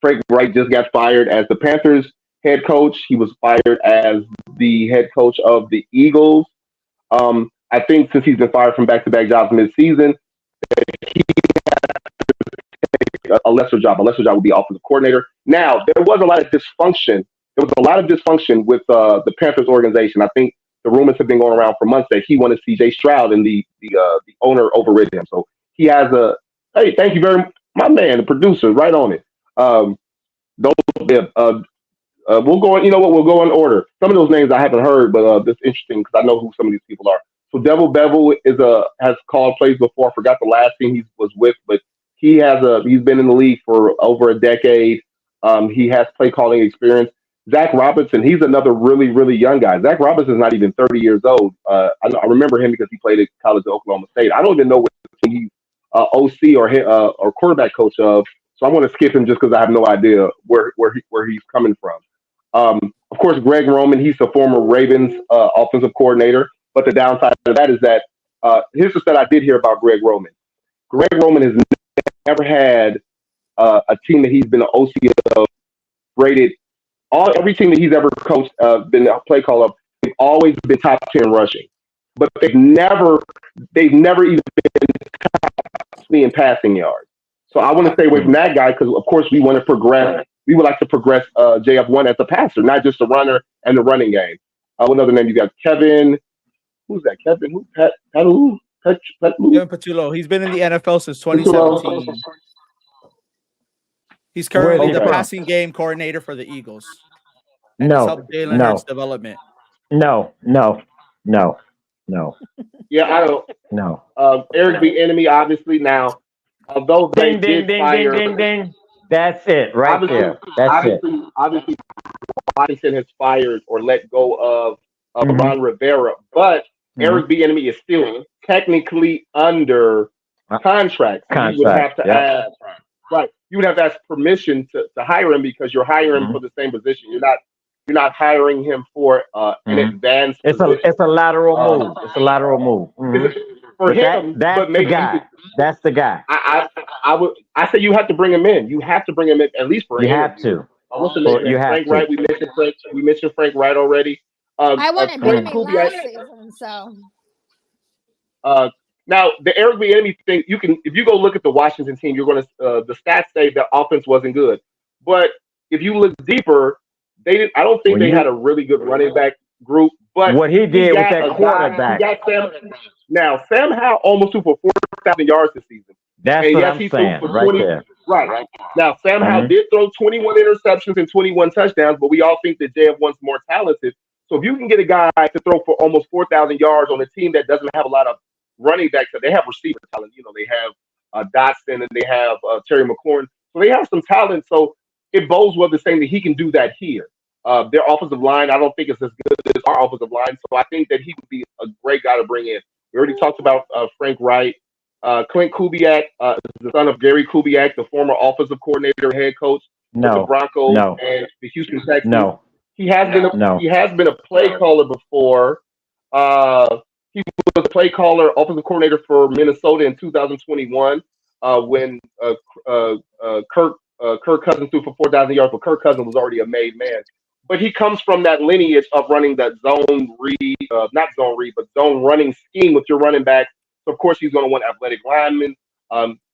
Frank Wright just got fired as the Panthers head coach. He was fired as the head coach of the Eagles. I think since he's been fired from back-to-back jobs mid-season, he a lesser job. A lesser job would be offensive coordinator. Now, there was a lot of dysfunction. There was a lot of dysfunction with the Panthers organization. I think the rumors have been going around for months that he wanted C.J. Stroud, and the owner overrid him. So he has hey, thank you very much, my man, the producer, right on it. Those, we'll go. You know what? We'll go in order. Some of those names I haven't heard, but it's interesting because I know who some of these people are. So Devil Bevel has called plays before. I forgot the last team he was with, but he's been in the league for over a decade. He has play calling experience. Zach Robinson, he's another really, really young guy. Zach Robinson's not even 30 years old. I remember him because he played at college at Oklahoma State. I don't even know what he's OC or quarterback coach of. So I'm going to skip him just because I have no idea where he's coming from. Of course, Greg Roman, he's a former Ravens offensive coordinator. But the downside of that is that here's the stat I did hear about Greg Roman. Greg Roman has never had a team that he's been an OC of rated. Every team that he's ever coached, been a play caller of, they've always been top 10 rushing. But they've never even been top 20 in passing yards. So I want to stay away from that guy because, of course, we want to progress. We would like to progress JF1 as a passer, not just a runner and the running game. What other name you got? Kevin. Who's that? Kevin? Who? Kevin Patullo. He's been in the NFL since 2017. He's currently the passing game coordinator for the Eagles. And he's helped Jalen Hurts' development. No. Yeah, I don't. No. Eric B. Enemy, obviously, now. Although they did fire. Ding. That's it, right there. That's it. Obviously, Washington has fired or let go of Ron Rivera, but Eric B. Enemy is still technically under contract. So you would have to ask, right? You would have to ask permission to hire him because you're hiring him for the same position. You're not hiring him for an advanced. It's a lateral move. It's a lateral move. For him, that's the guy. That's the guy. I say you have to bring him in. You have to bring him in at least for. You have to. What's the name? You have Frank to. Wright. We mentioned Frank Wright already. I wanted Benny last season, so. Now the Eric B. Enemy thing, if you go look at the Washington team, you're going to the stats say the offense wasn't good, but if you look deeper, they didn't. I don't think they had a really good running back group. But what he did with that quarterback. Now Sam Howell almost threw for 4,000 yards this season. That's what I'm saying, right there. Right. Now Sam Howell did throw 21 interceptions and 21 touchdowns, but we all think that JF1's more talented. So if you can get a guy to throw for almost 4,000 yards on a team that doesn't have a lot of running backs, they have receiver talent. You know, they have Dotson, and they have Terry McLaurin. So they have some talent. So it bodes well to saying that he can do that here. Their offensive line, I don't think it's as good as our offensive line. So I think that he would be a great guy to bring in. We already talked about Frank Wright. Clint Kubiak is the son of Gary Kubiak, the former offensive coordinator, head coach with the Broncos and the Houston Texans. He has been a play caller before. He was a play caller, offensive coordinator for Minnesota in 2021 when Kirk Cousins threw for 4,000 yards, but Kirk Cousins was already a made man. But he comes from that lineage of running that zone read, not zone read, but zone running scheme with your running back. So of course he's going to want athletic linemen.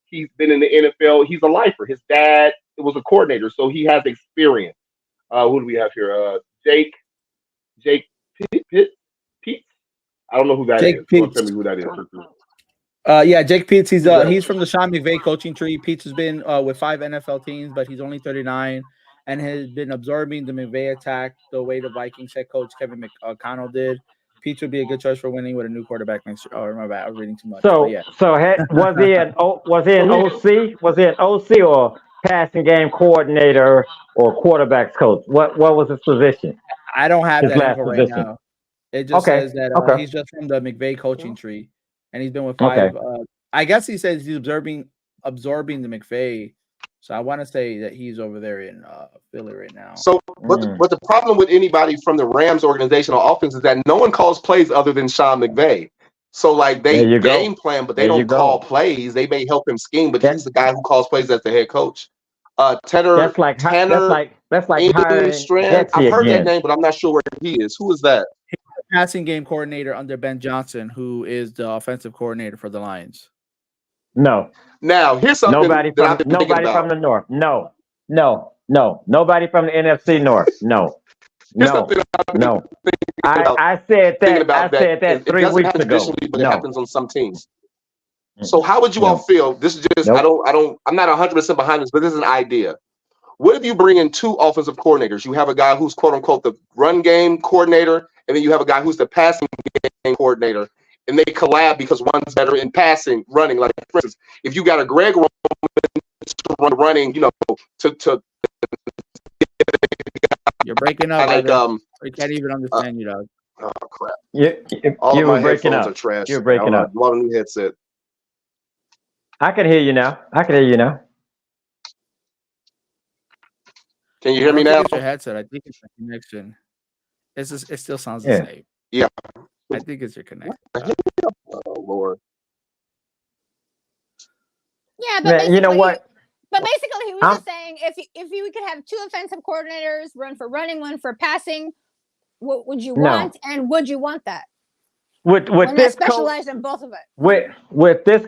He's been in the NFL. He's a lifer. His dad was a coordinator, so he has experience. Who do we have here? Jake Pitts. I don't know who that is. Don't tell me who that is. Yeah, Jake Pitts. He's from the Sean McVay coaching tree. Pitts has been with 5 NFL teams, but he's only 39 and has been absorbing the McVay attack the way the Vikings head coach Kevin McConnell did. Pitts would be a good choice for winning with a new quarterback next year. Oh, my bad, I'm reading too much. So, yeah. Was he an OC? Was he an OC or passing game coordinator or quarterbacks coach? What was his position? I don't have his that last info position. right now. It just says that he's just from the McVay coaching tree, and he's been with 5. I guess he says he's absorbing the McVay. So I want to say that he's over there in Philly right now. So, but the problem with anybody from the Rams organization or offense is that no one calls plays other than Sean McVay. So, like, they game plan, but they don't call plays. They may help him scheme, but he's the guy who calls plays as the head coach. Tanner. That's like hiring Getsy. I've heard that name, but I'm not sure where he is. Who is that? He's the passing game coordinator under Ben Johnson, who is the offensive coordinator for the Lions. No. Now, here's something nobody from the North. No. Nobody from the NFC North. No. I said that 3 weeks ago. But it happens on some teams. So how would you all feel? This is just I'm not 100% behind this, but this is an idea. What if you bring in 2 offensive coordinators? You have a guy who's quote unquote the run game coordinator, and then you have a guy who's the passing game coordinator, and they collab because one's better in passing, running. Like for instance, if you got a Greg Roman to run running, to you're breaking up. Like we can't even understand you, dog. Oh crap! You were breaking up. Are trash. You're breaking up. You want a new headset? I can hear you now. Can you hear me now? It's your headset. I think it's the connection. It still sounds the same. Yeah. I think it's your connection. Oh Lord. Yeah, but you know what? But basically, he was just saying if you could have 2 offensive coordinators, one for running, one for passing, what would you want? And would you want that? With this specialize in both of it. With this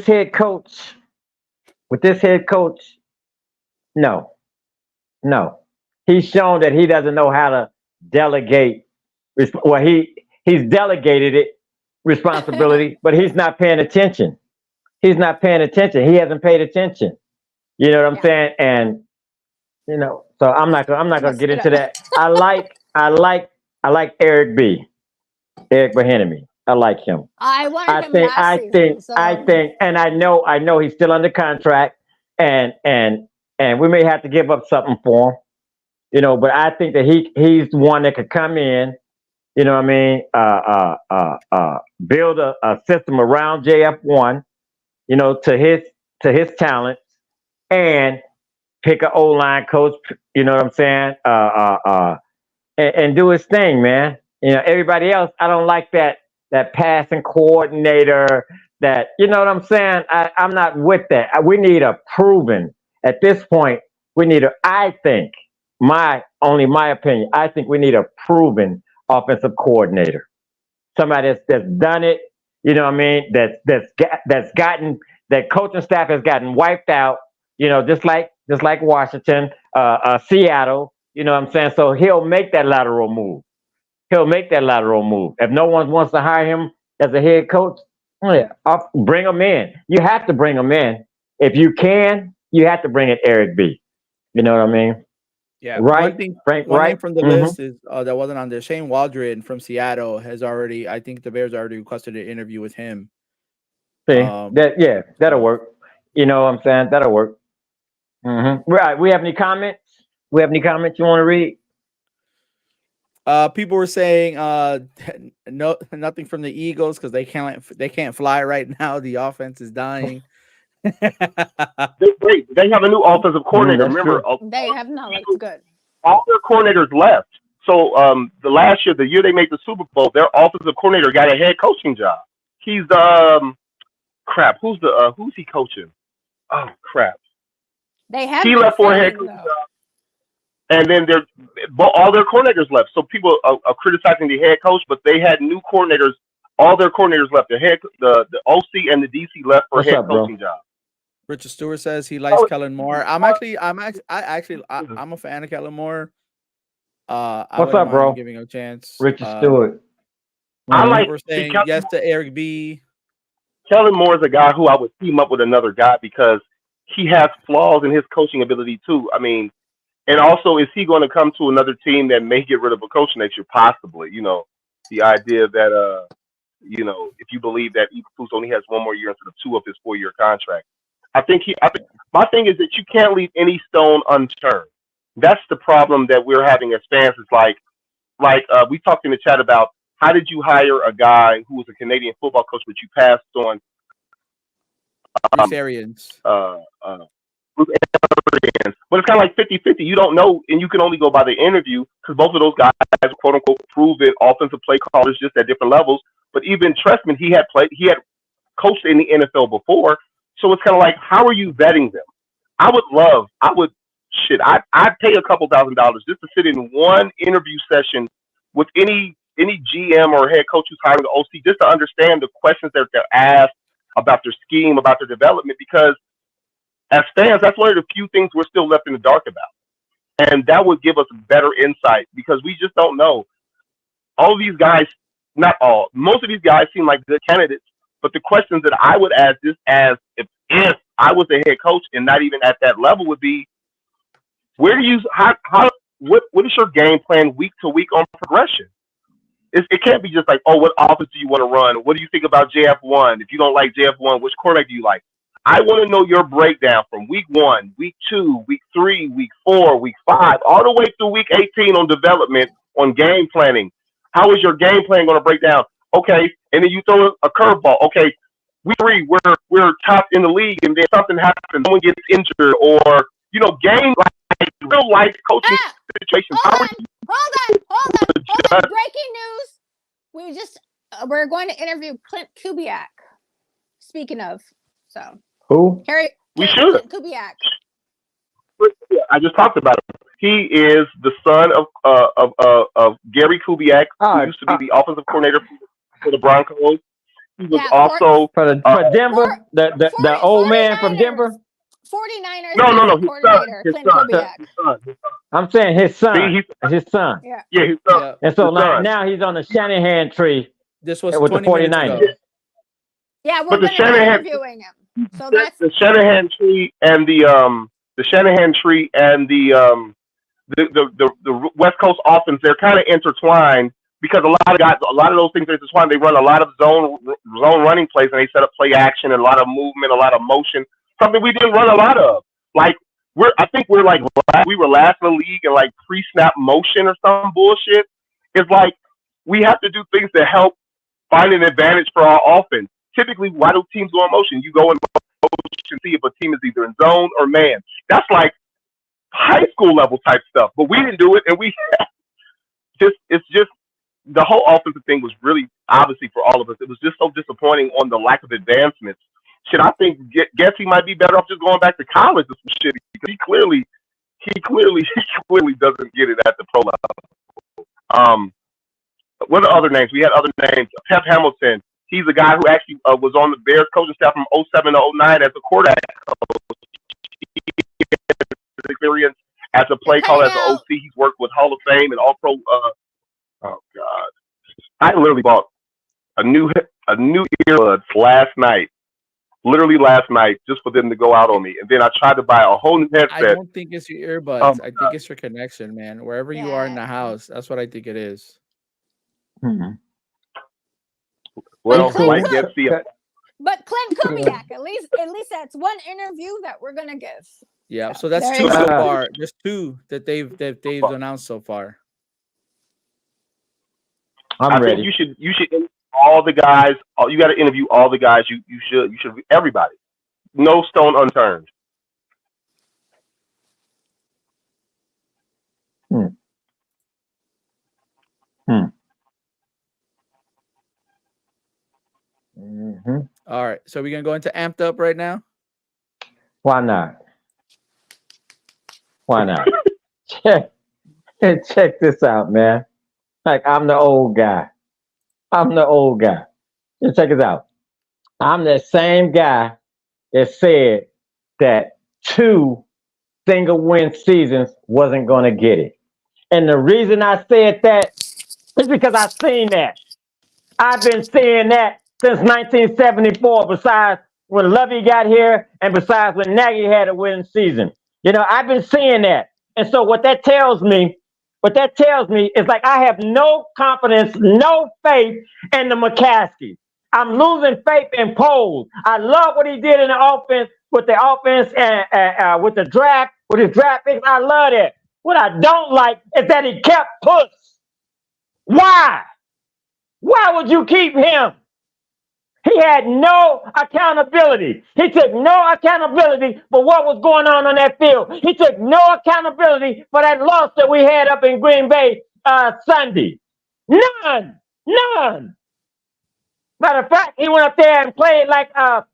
head coach, no. He's shown that he doesn't know how to delegate. Well, he's delegated it responsibility, but he's not paying attention. He hasn't paid attention. You know what I'm saying? And so I'm not gonna get into that. I like Eric Bieniemy. I like him. I wanted him last season. I think, and I know he's still under contract, and we may have to give up something for him, but I think that he's the one that could come in, build a system around JF1, to his talent, and pick an O-line coach, you know what I'm saying, and do his thing, man. Everybody else, I don't like that passing coordinator, that, you know what I'm saying? I'm not with that. We need a proven, at this point, I think, my opinion, I think we need a proven offensive coordinator. Somebody that's done it, you know what I mean? That's gotten, that coaching staff has gotten wiped out, just like Washington, Seattle, you know what I'm saying? So he'll make that lateral move. If no one wants to hire him as a head coach, I'll bring him in. You have to bring him in. If you can, you have to bring in Eric B. You know what I mean? Yeah. Right. One name from the list is that wasn't on there. Shane Waldron from Seattle has already. I think the Bears already requested an interview with him. See, that'll work. You know what I'm saying? That'll work. Right. We have any comments? You want to read? People were saying no, nothing from the Eagles because they can't fly right now. The offense is dying. Wait, they have a new offensive coordinator. Remember, they have not looked good. All their coordinators left. So the year they made the Super Bowl, their offensive coordinator got a head coaching job. He's crap. Who's he coaching? Oh crap. He left for a head coaching job. And then all their coordinators left. So people are criticizing the head coach, but they had new coordinators. All their coordinators left. The OC and the DC left for a head coaching job. Richard Stewart says he likes Kellen Moore. I'm a fan of Kellen Moore. What's up, bro? Giving him a chance. Richard Stewart. We're saying yes to Eric B. Kellen Moore is a guy who I would team up with another guy because he has flaws in his coaching ability too. I mean, and also, is he going to come to another team that may get rid of a coach next year? Possibly. You know, the idea that if you believe that Eberflus only has one more year instead of 2 of his 4-year contract. I think my thing is that you can't leave any stone unturned. That's the problem that we're having as fans. Is like we talked in the chat about how did you hire a guy who was a Canadian football coach, but you passed on Bruce Arians. But it's kind of like 50-50. You don't know, and you can only go by the interview because both of those guys, quote unquote, proven offensive play callers just at different levels. But even Trestman, he had coached in the NFL before. So it's kind of like, how are you vetting them? I'd pay a couple $1,000s just to sit in one interview session with any GM or head coach who's hiring the OC just to understand the questions that they're asked about their scheme, about their development, because as fans, that's one of the few things we're still left in the dark about. And that would give us better insight because we just don't know. All of these guys, not all, most of these guys seem like good candidates, but the questions that I would ask just as if I was a head coach and not even at that level would be, what is your game plan week to week on progression? It can't be just like, oh, what offense do you want to run? What do you think about JF1? If you don't like JF1, which quarterback do you like? I want to know your breakdown from week 1, week 2, week 3, week 4, week 5, all the way through week 18 on development, on game planning. How is your game plan going to break down? Okay, and then you throw a curveball. Okay, week 3, we're top in the league, and then something happens, someone gets injured, or game like real life coaching situations. Hold on. Breaking news. We're going to interview Clint Kubiak. Speaking of, so. Who? We should. Kubiak. I just talked about him. He is the son of Gary Kubiak, who used to be the offensive coordinator for the Broncos. He was also for Denver, the old man from Denver. 49ers. No, his son. I'm saying his son. His son. Yeah, his son. Yeah. And so now he's on the Shanahan tree. This was with the 49ers. Yeah, we're going to be interviewing him. So that's the Shanahan tree and the West Coast offense. They're kind of intertwined because a lot of those things are intertwined. They run a lot of zone running plays, and they set up play action and a lot of movement, a lot of motion. Something we didn't run a lot of. Like I think we were last in the league in like pre-snap motion or some bullshit. It's like we have to do things to help find an advantage for our offense. Typically, why do teams go in motion? You go in motion, see if a team is either in zone or man. That's like high school level type stuff. But we didn't do it, and it's just the whole offensive thing was really obviously for all of us. It was just so disappointing on the lack of advancements. Shit, I think Getsy might be better off just going back to college or some shit because he clearly doesn't get it at the pro level. What are other names? We had other names. Pep Hamilton. He's a guy who actually was on the Bears coaching staff from 07 to 09 as a quarterback coach. Experience as a play caller, as an OC. He's worked with Hall of Fame and All Pro. Oh God! I literally bought a new earbuds last night. Literally last night, just for them to go out on me, and then I tried to buy a whole new headset. I don't think it's your earbuds. I think it's your connection, man. Wherever you are in the house, that's what I think it is. Mm-hmm. Well, like Getsy, But Clint Kubiak, at least that's one interview that we're gonna give. Yeah, so that's there two you so go. far. There's two that they've announced so far. I'm ready. Think you should interview all the guys. You got to interview all the guys. You should everybody. No stone unturned. Mm-hmm. All right, so we're gonna go into amped up right now. Why not? Why not? Check this out, man. Like, I'm the old guy. Just check this out. I'm the same guy that said that 2 single win seasons wasn't going to get it. And the reason I said that is because I've seen that. I've been seeing that since 1974, besides when Lovey got here and besides when Nagy had a winning season. You know, I've been seeing that. And so what that tells me is like I have no confidence, no faith in the McCaskey. I'm losing faith in Poles. I love what he did in the offense with the offense and with the draft, with his draft picks. I love that. What I don't like is that he kept Puss. Why? Why would you keep him? He had no accountability. He took no accountability for what was going on that field. He took no accountability for that loss that we had up in Green Bay Sunday. None. Matter of fact, he went up there and played like a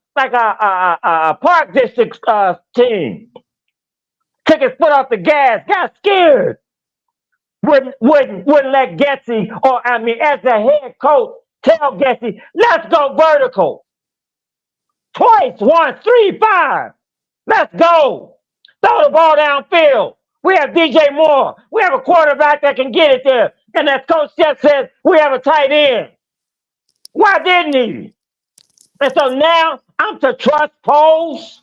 Park District team. Took his foot off the gas. Got scared. Wouldn't let Getsy, as the head coach, tell Getsy, let's go vertical. Twice, 1, 3, 5. Let's go. Throw the ball downfield. We have DJ Moore. We have a quarterback that can get it there. And as Coach Jeff says, we have a tight end. Why didn't he? And so now I'm to trust Poles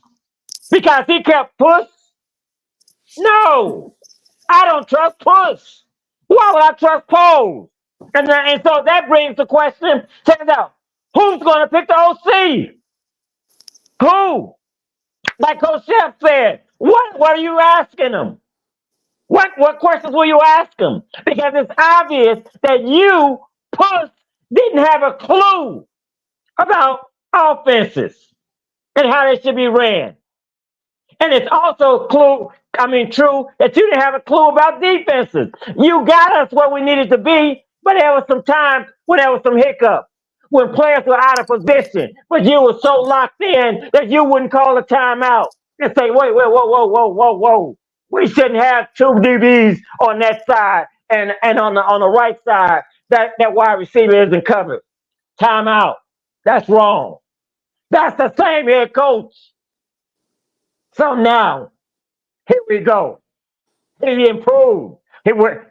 because he kept Puss? No, I don't trust Puss. Why would I trust Poles? And so that brings the question, check it out. Who's going to pick the OC? Who? Like Coach Chef said, what are you asking them? What questions will you ask them? Because it's obvious that you, Puss, didn't have a clue about offenses and how they should be ran. And it's also true that you didn't have a clue about defenses. You got us where we needed to be, but there was some times when there was some hiccups, when players were out of position, but you were so locked in that you wouldn't call a timeout and say, wait, whoa. We shouldn't have 2 DBs on that side and on the right side, that wide receiver isn't covered. Timeout. That's wrong. That's the same head coach. So now, here we go. He improved.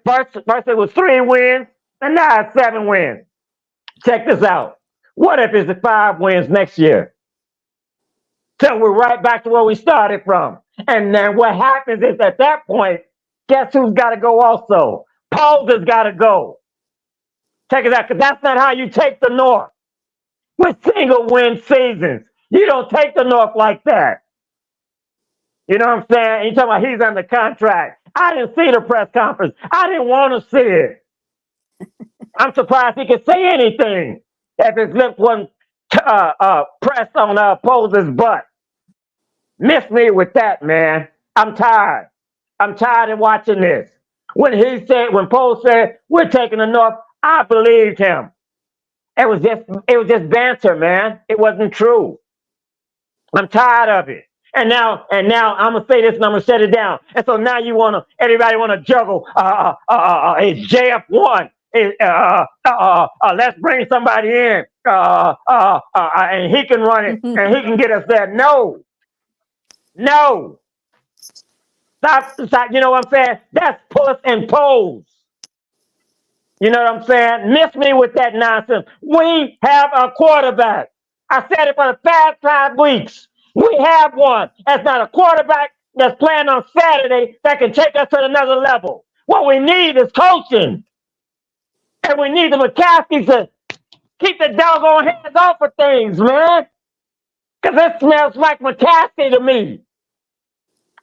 First it was 3 wins, and now it's 7 wins. Check this out. What if it's 5 wins next year? So we're right back to where we started from. And then what happens is at that point, guess who's got to go also? Poles has got to go. Check it out, because that's not how you take the North. With single win seasons. You don't take the North like that. You know what I'm saying? You're talking about he's under contract. I didn't see the press conference. I didn't want to see it. I'm surprised he could say anything if his lips wasn't pressed on Poles' butt. Miss me with that, man. I'm tired. I'm tired of watching this. When Poles said, we're taking the North, I believed him. It was just banter, man. It wasn't true. I'm tired of it. And now I'm gonna say this and I'm gonna shut it down. And so now everybody wanna juggle. It's JF1. Let's bring somebody in. And he can run it and he can get us there. No. Stop. You know what I'm saying? That's Puss and Poles. You know what I'm saying? Miss me with that nonsense. We have a quarterback. I said it for the past 5 weeks. We have one. That's not a quarterback that's playing on Saturday that can take us to another level. What we need is coaching. And we need the McCaskies to keep the doggone hands off of things, man. Because it smells like McCaskey to me.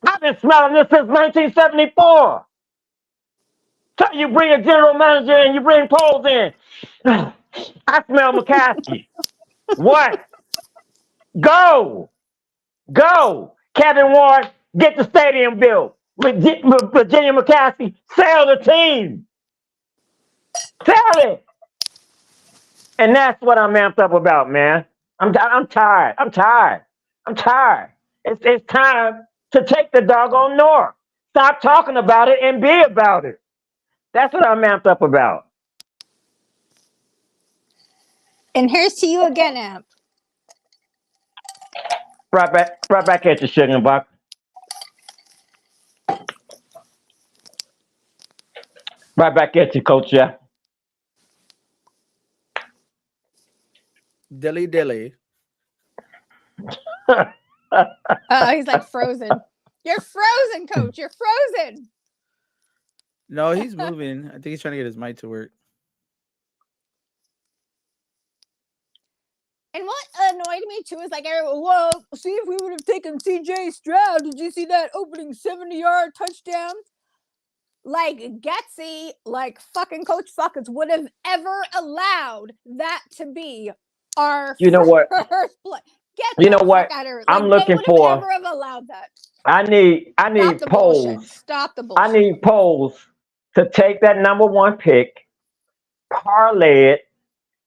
I've been smelling this since 1974. So you bring a general manager and you bring Poles in. I smell McCaskey. What? Go. Kevin Ward, get the stadium built. Virginia McCaskey, sell the team. Sell it. And that's what I'm amped up about, man. I'm tired. It's time to take the doggone North. Stop talking about it and be about it. That's what I'm amped up about. And here's to you again, Amp. Right back at you, Sugar Buck. Right back at you, Coach. Yeah. Dilly. He's like frozen. You're frozen, Coach. You're frozen. No, he's moving. I think he's trying to get his mic to work. And what annoyed me too is like, well, see if we would have taken CJ Stroud. Did you see that opening 70-yard touchdown? Like Getsy, like fucking Coach Fuckers would have ever allowed that to be our first play. You know what? I'm looking for. Never have allowed that. I need polls. Stop the bullshit. I need polls to take that number one pick, parlay it.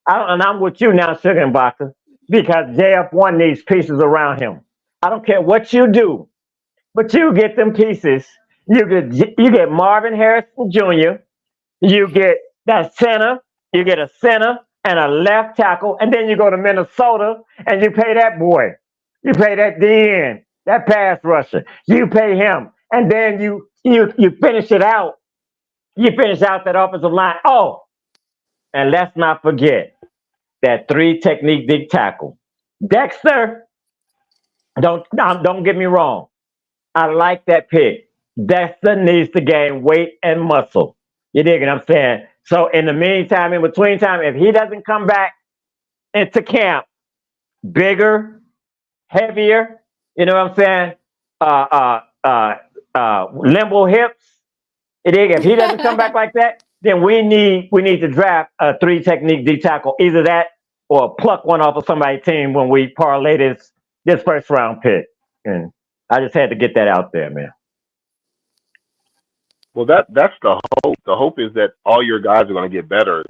And I'm with you now, Sugar and Boxer, because JF1 needs pieces around him. I don't care what you do, but you get them pieces. You get Marvin Harrison Jr. You get that center. You get a center and a left tackle, and then you go to Minnesota and you pay that boy. You pay that DN, that pass rusher. You pay him, and then you finish it out. You finish out that offensive line. Oh, and let's not forget that 3 technique dig tackle. Dexter, don't get me wrong. I like that pick. Dexter needs to gain weight and muscle. You dig what I'm saying? So in the meantime, in between time, if he doesn't come back into camp bigger, heavier, you know what I'm saying? Limbo hips. You dig? If he doesn't come back like that, then we need to draft a 3 technique D tackle. Either that or pluck one off of somebody's team when we parlay this first round pick. And I just had to get that out there, man. Well, that's the hope. The hope is that all your guys are going to get better.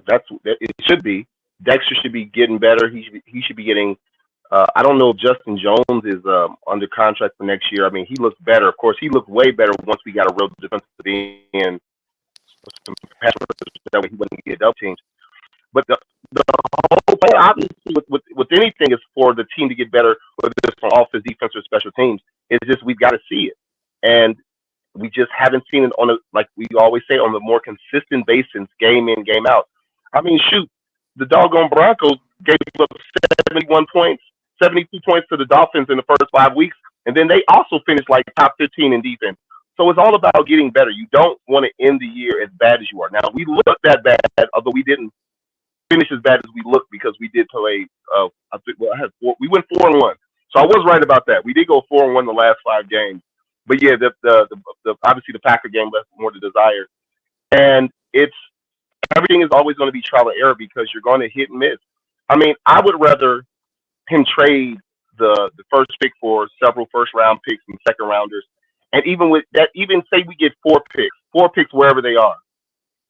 It should be. Dexter should be getting better. He should be getting. I don't know if Justin Jones is under contract for next year. I mean, he looks better. Of course, he looked way better once we got a real defensive end. That way he wouldn't get double teams. But the hope, obviously, with anything is for the team to get better, whether it's from offense, defense, or special teams. It's just we've got to see it, and we just haven't seen it like we always say, on the more consistent basis, game in, game out. I mean, shoot, the doggone Broncos gave up 71 points, 72 points to the Dolphins in the first 5 weeks, and then they also finished like top 15 in defense. So it's all about getting better. You don't want to end the year as bad as you are. Now, we looked that bad, although we didn't finish as bad as we looked because we did play. We went 4-1. So I was right about that. We did go 4-1 the last 5 games. But yeah, the obviously the Packer game left more to desire. And everything is always going to be trial and error because you're going to hit and miss. I mean, I would rather him trade the first pick for several first round picks and second rounders. And even with that, even say we get 4 picks wherever they are,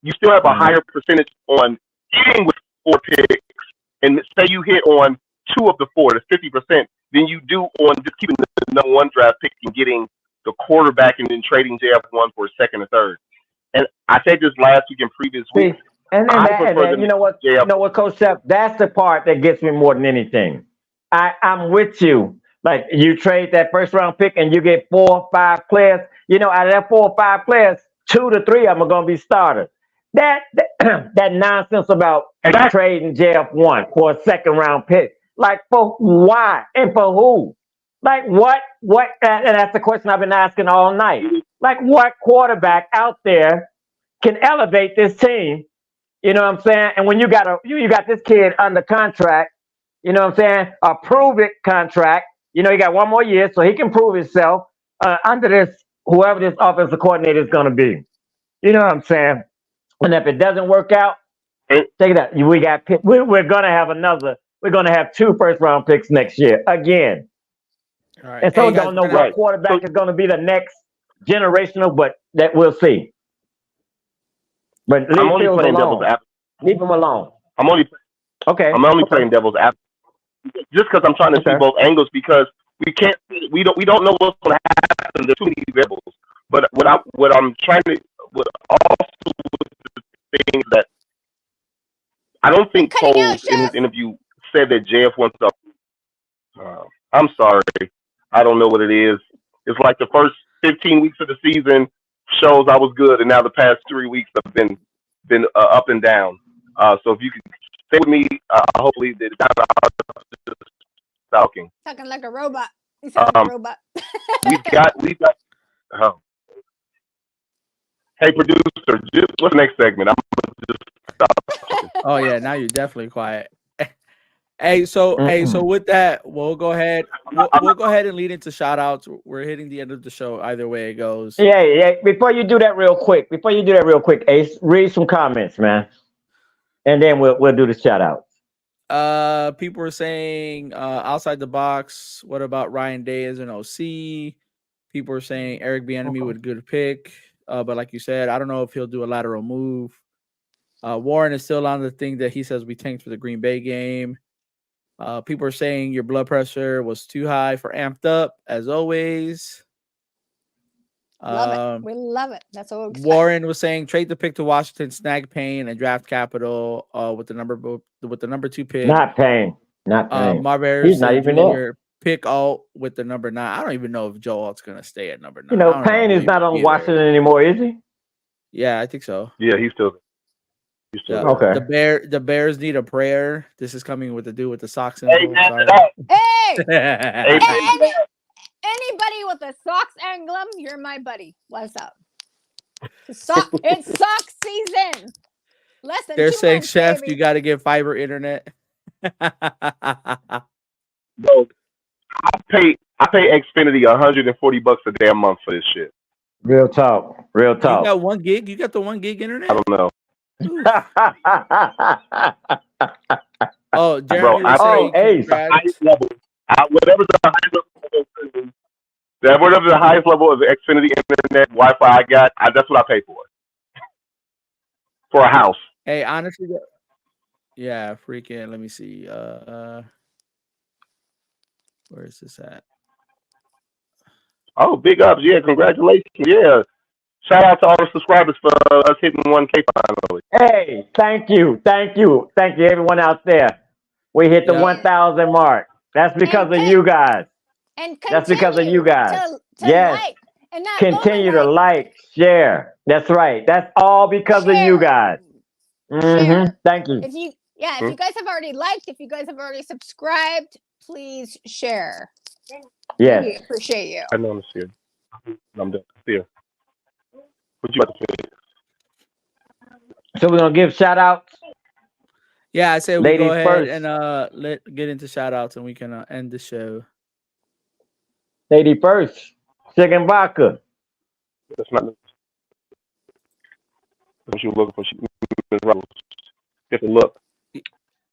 you still have a higher percentage on hitting with 4 picks. And say you hit on 2 of the 4, that's 50%, than you do on just keeping the number 1 draft pick and getting the quarterback and then trading JF1 for a second or third. And I said this last week and previous week. And you know what? You know what, Coach Shep? That's the part that gets me more than anything. I'm with you. Like, you trade that first round pick and you get 4 or 5 players. You know, out of that 4 or 5 players, 2 to 3 of them are going to be starters. That nonsense about trading JF1 for a second round pick. Like, for why and for who? Like, what? And that's the question I've been asking all night. Like, what quarterback out there can elevate this team? You know what I'm saying? And when you got this kid under contract, you know what I'm saying? A prove it contract. You know, he got one more year, so he can prove himself under this, whoever this offensive coordinator is going to be. You know what I'm saying? And if it doesn't work out, take it out. We got we're going to have another. We're going to have 2 first-round picks next year again. All right. And so Hey, guys, don't know what quarterback is going to be the next generational, but that we'll see. But I'm only playing devil's advocate. Leave him alone. I'm only playing devil's advocate just because I'm trying to see both angles, because we don't know what's going to happen. There's too many variables. But what I'm trying to also the thing that I don't think Cole in his interview said that JF wants to. I'm sorry, I don't know what it is. It's like the first 15 weeks of the season shows I was good, and now the past 3 weeks have been up and down. So if you can stay with me, hopefully it's not talking. Talking like a robot. You sound like a robot. we've got. Oh. Hey, producer, what's the next segment? I'm just stop. Oh yeah, now you're definitely quiet. Hey, so with that, we'll go ahead. We'll go ahead and lead into shout outs. We're hitting the end of the show either way it goes. Yeah. Before you do that real quick, Ace, read some comments, man. And then we'll do the shout outs. People are saying outside the box, what about Ryan Day as an OC? People are saying Eric Bieniemy would good pick. But like you said, I don't know if he'll do a lateral move. Warren is still on the thing that he says we tanked for the Green Bay game. People are saying your blood pressure was too high for amped up, as always. Love it. We love it. That's what we expect. Warren was saying trade the pick to Washington, snag Payne, and draft capital with the number 2 pick. Not Payne. Marbury, he's not even there. Pick Alt with the number 9. I don't even know if Joe Alt's gonna stay at number 9. You know, Payne is not on Washington anymore, is he? Yeah, I think so. Yeah, he's still. Okay. The Bears need a prayer. This is coming with the dude with the socks in. Hey! Anybody with a socks emblem, you're my buddy. What's up? It's sock season. They're saying, Chef, you got to get fiber internet. Bro, I pay Xfinity $140 a damn month for this shit. Real talk. You got 1 gig? You got the 1 gig internet? I don't know. Oh, Jeremy, bro, Ace. Highest level. Whatever the highest level of Xfinity internet Wi-Fi I got, that's what I pay for a house. Hey, honestly, yeah, freaking. Let me see. Where is this at? Oh, big ups! Yeah, congratulations! Yeah, shout out to all the subscribers for us hitting 1K finally. Hey, thank you, everyone out there. We hit the 1,000 mark. That's because of you guys. And that's because of you guys. Yes. Like, and continue to like, share. That's right. That's all because of you guys. Mm-hmm. Thank you. If you guys have already liked, if you guys have already subscribed, please share. Yes. We appreciate you. I know I'm here. I'm done. Here. What you about to say? So we're gonna give shout outs. Yeah, I said we go ahead first. And get into shout outs and we can end the show. Lady first. Chicken vodka. That's not what you were looking for. Get the look.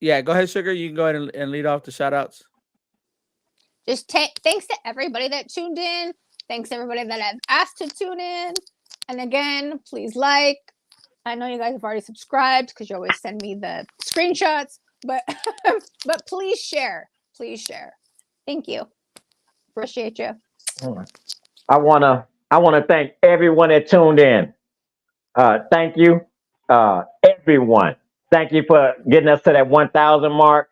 Yeah, go ahead, Sugar. You can go ahead and lead off the shout outs. Just thanks to everybody that tuned in. Thanks to everybody that I've asked to tune in. And again, please like. I know you guys have already subscribed because you always send me the screenshots, but please share. Please share. Thank you. Appreciate you. I wanna thank everyone that tuned in. Thank you, everyone. Thank you for getting us to that 1,000 mark.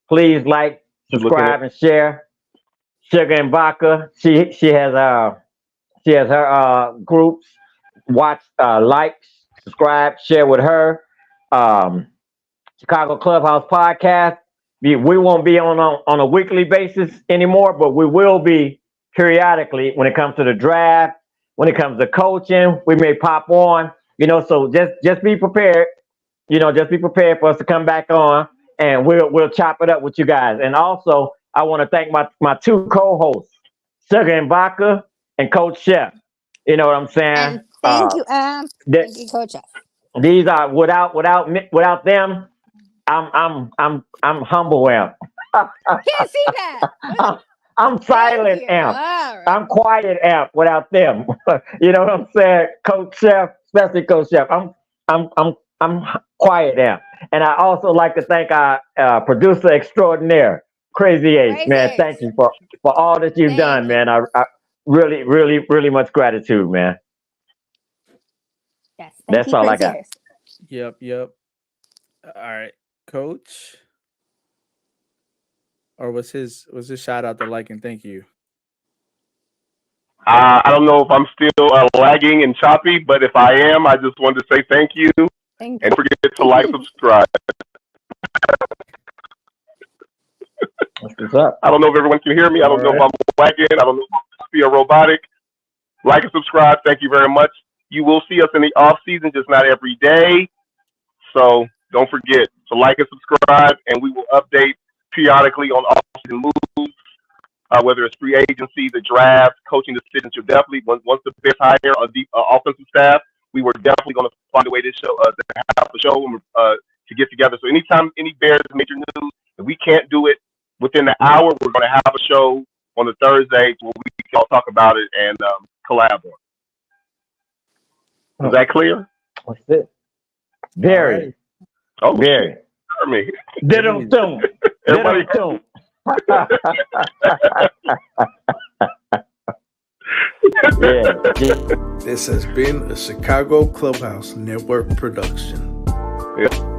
Please like, subscribe, and share. Sugar and Vodka. She has her groups. Watch, like, subscribe, share with her. Chicago Clubhouse podcast. We won't be on a weekly basis anymore, but we will be periodically when it comes to the draft, when it comes to coaching. We may pop on, so just be prepared. Just be prepared for us to come back on and we'll chop it up with you guys. And also I want to thank my two co-hosts, Sugar and Vodka and Coach Chef. You know what I'm saying? And thank you, thank you, Coach Chef. These are without them, I'm humble Amp. Can't see that. I'm silent Amp. Right. I'm quiet Amp without them. You know what I'm saying? Coach Chef, especially Coach Chef. I'm quiet Amp. And I also like to thank our producer extraordinaire, Crazy Ace, man. Thank you for all that you've done, man. I really, really, really much gratitude, man. Yes, that's all I got. Yep. All right, Coach. Or was his shout out to like and thank you? I don't know if I'm still lagging and choppy, but if I am, I just wanted to say thank you. And don't forget to like, subscribe. What's up? I don't know if everyone can hear me. I don't know if I'm lagging. I don't know if I'm being robotic. Like and subscribe. Thank you very much. You will see us in the off season, just not every day. So don't forget to like and subscribe, and we will update periodically on off season moves, whether it's free agency, the draft, coaching decisions. You'll definitely once the Bears hire a deep offensive staff, we were definitely going to find a way to have the show to get together. So anytime any Bears major news, if we can't do it within the hour, we're going to have a show on the Thursday where we can all talk about it and collab on. Is that clear? That's it. Very. Right. Oh, very. Me. Everybody. This has been a Chicago Clubhouse Network production. Yeah.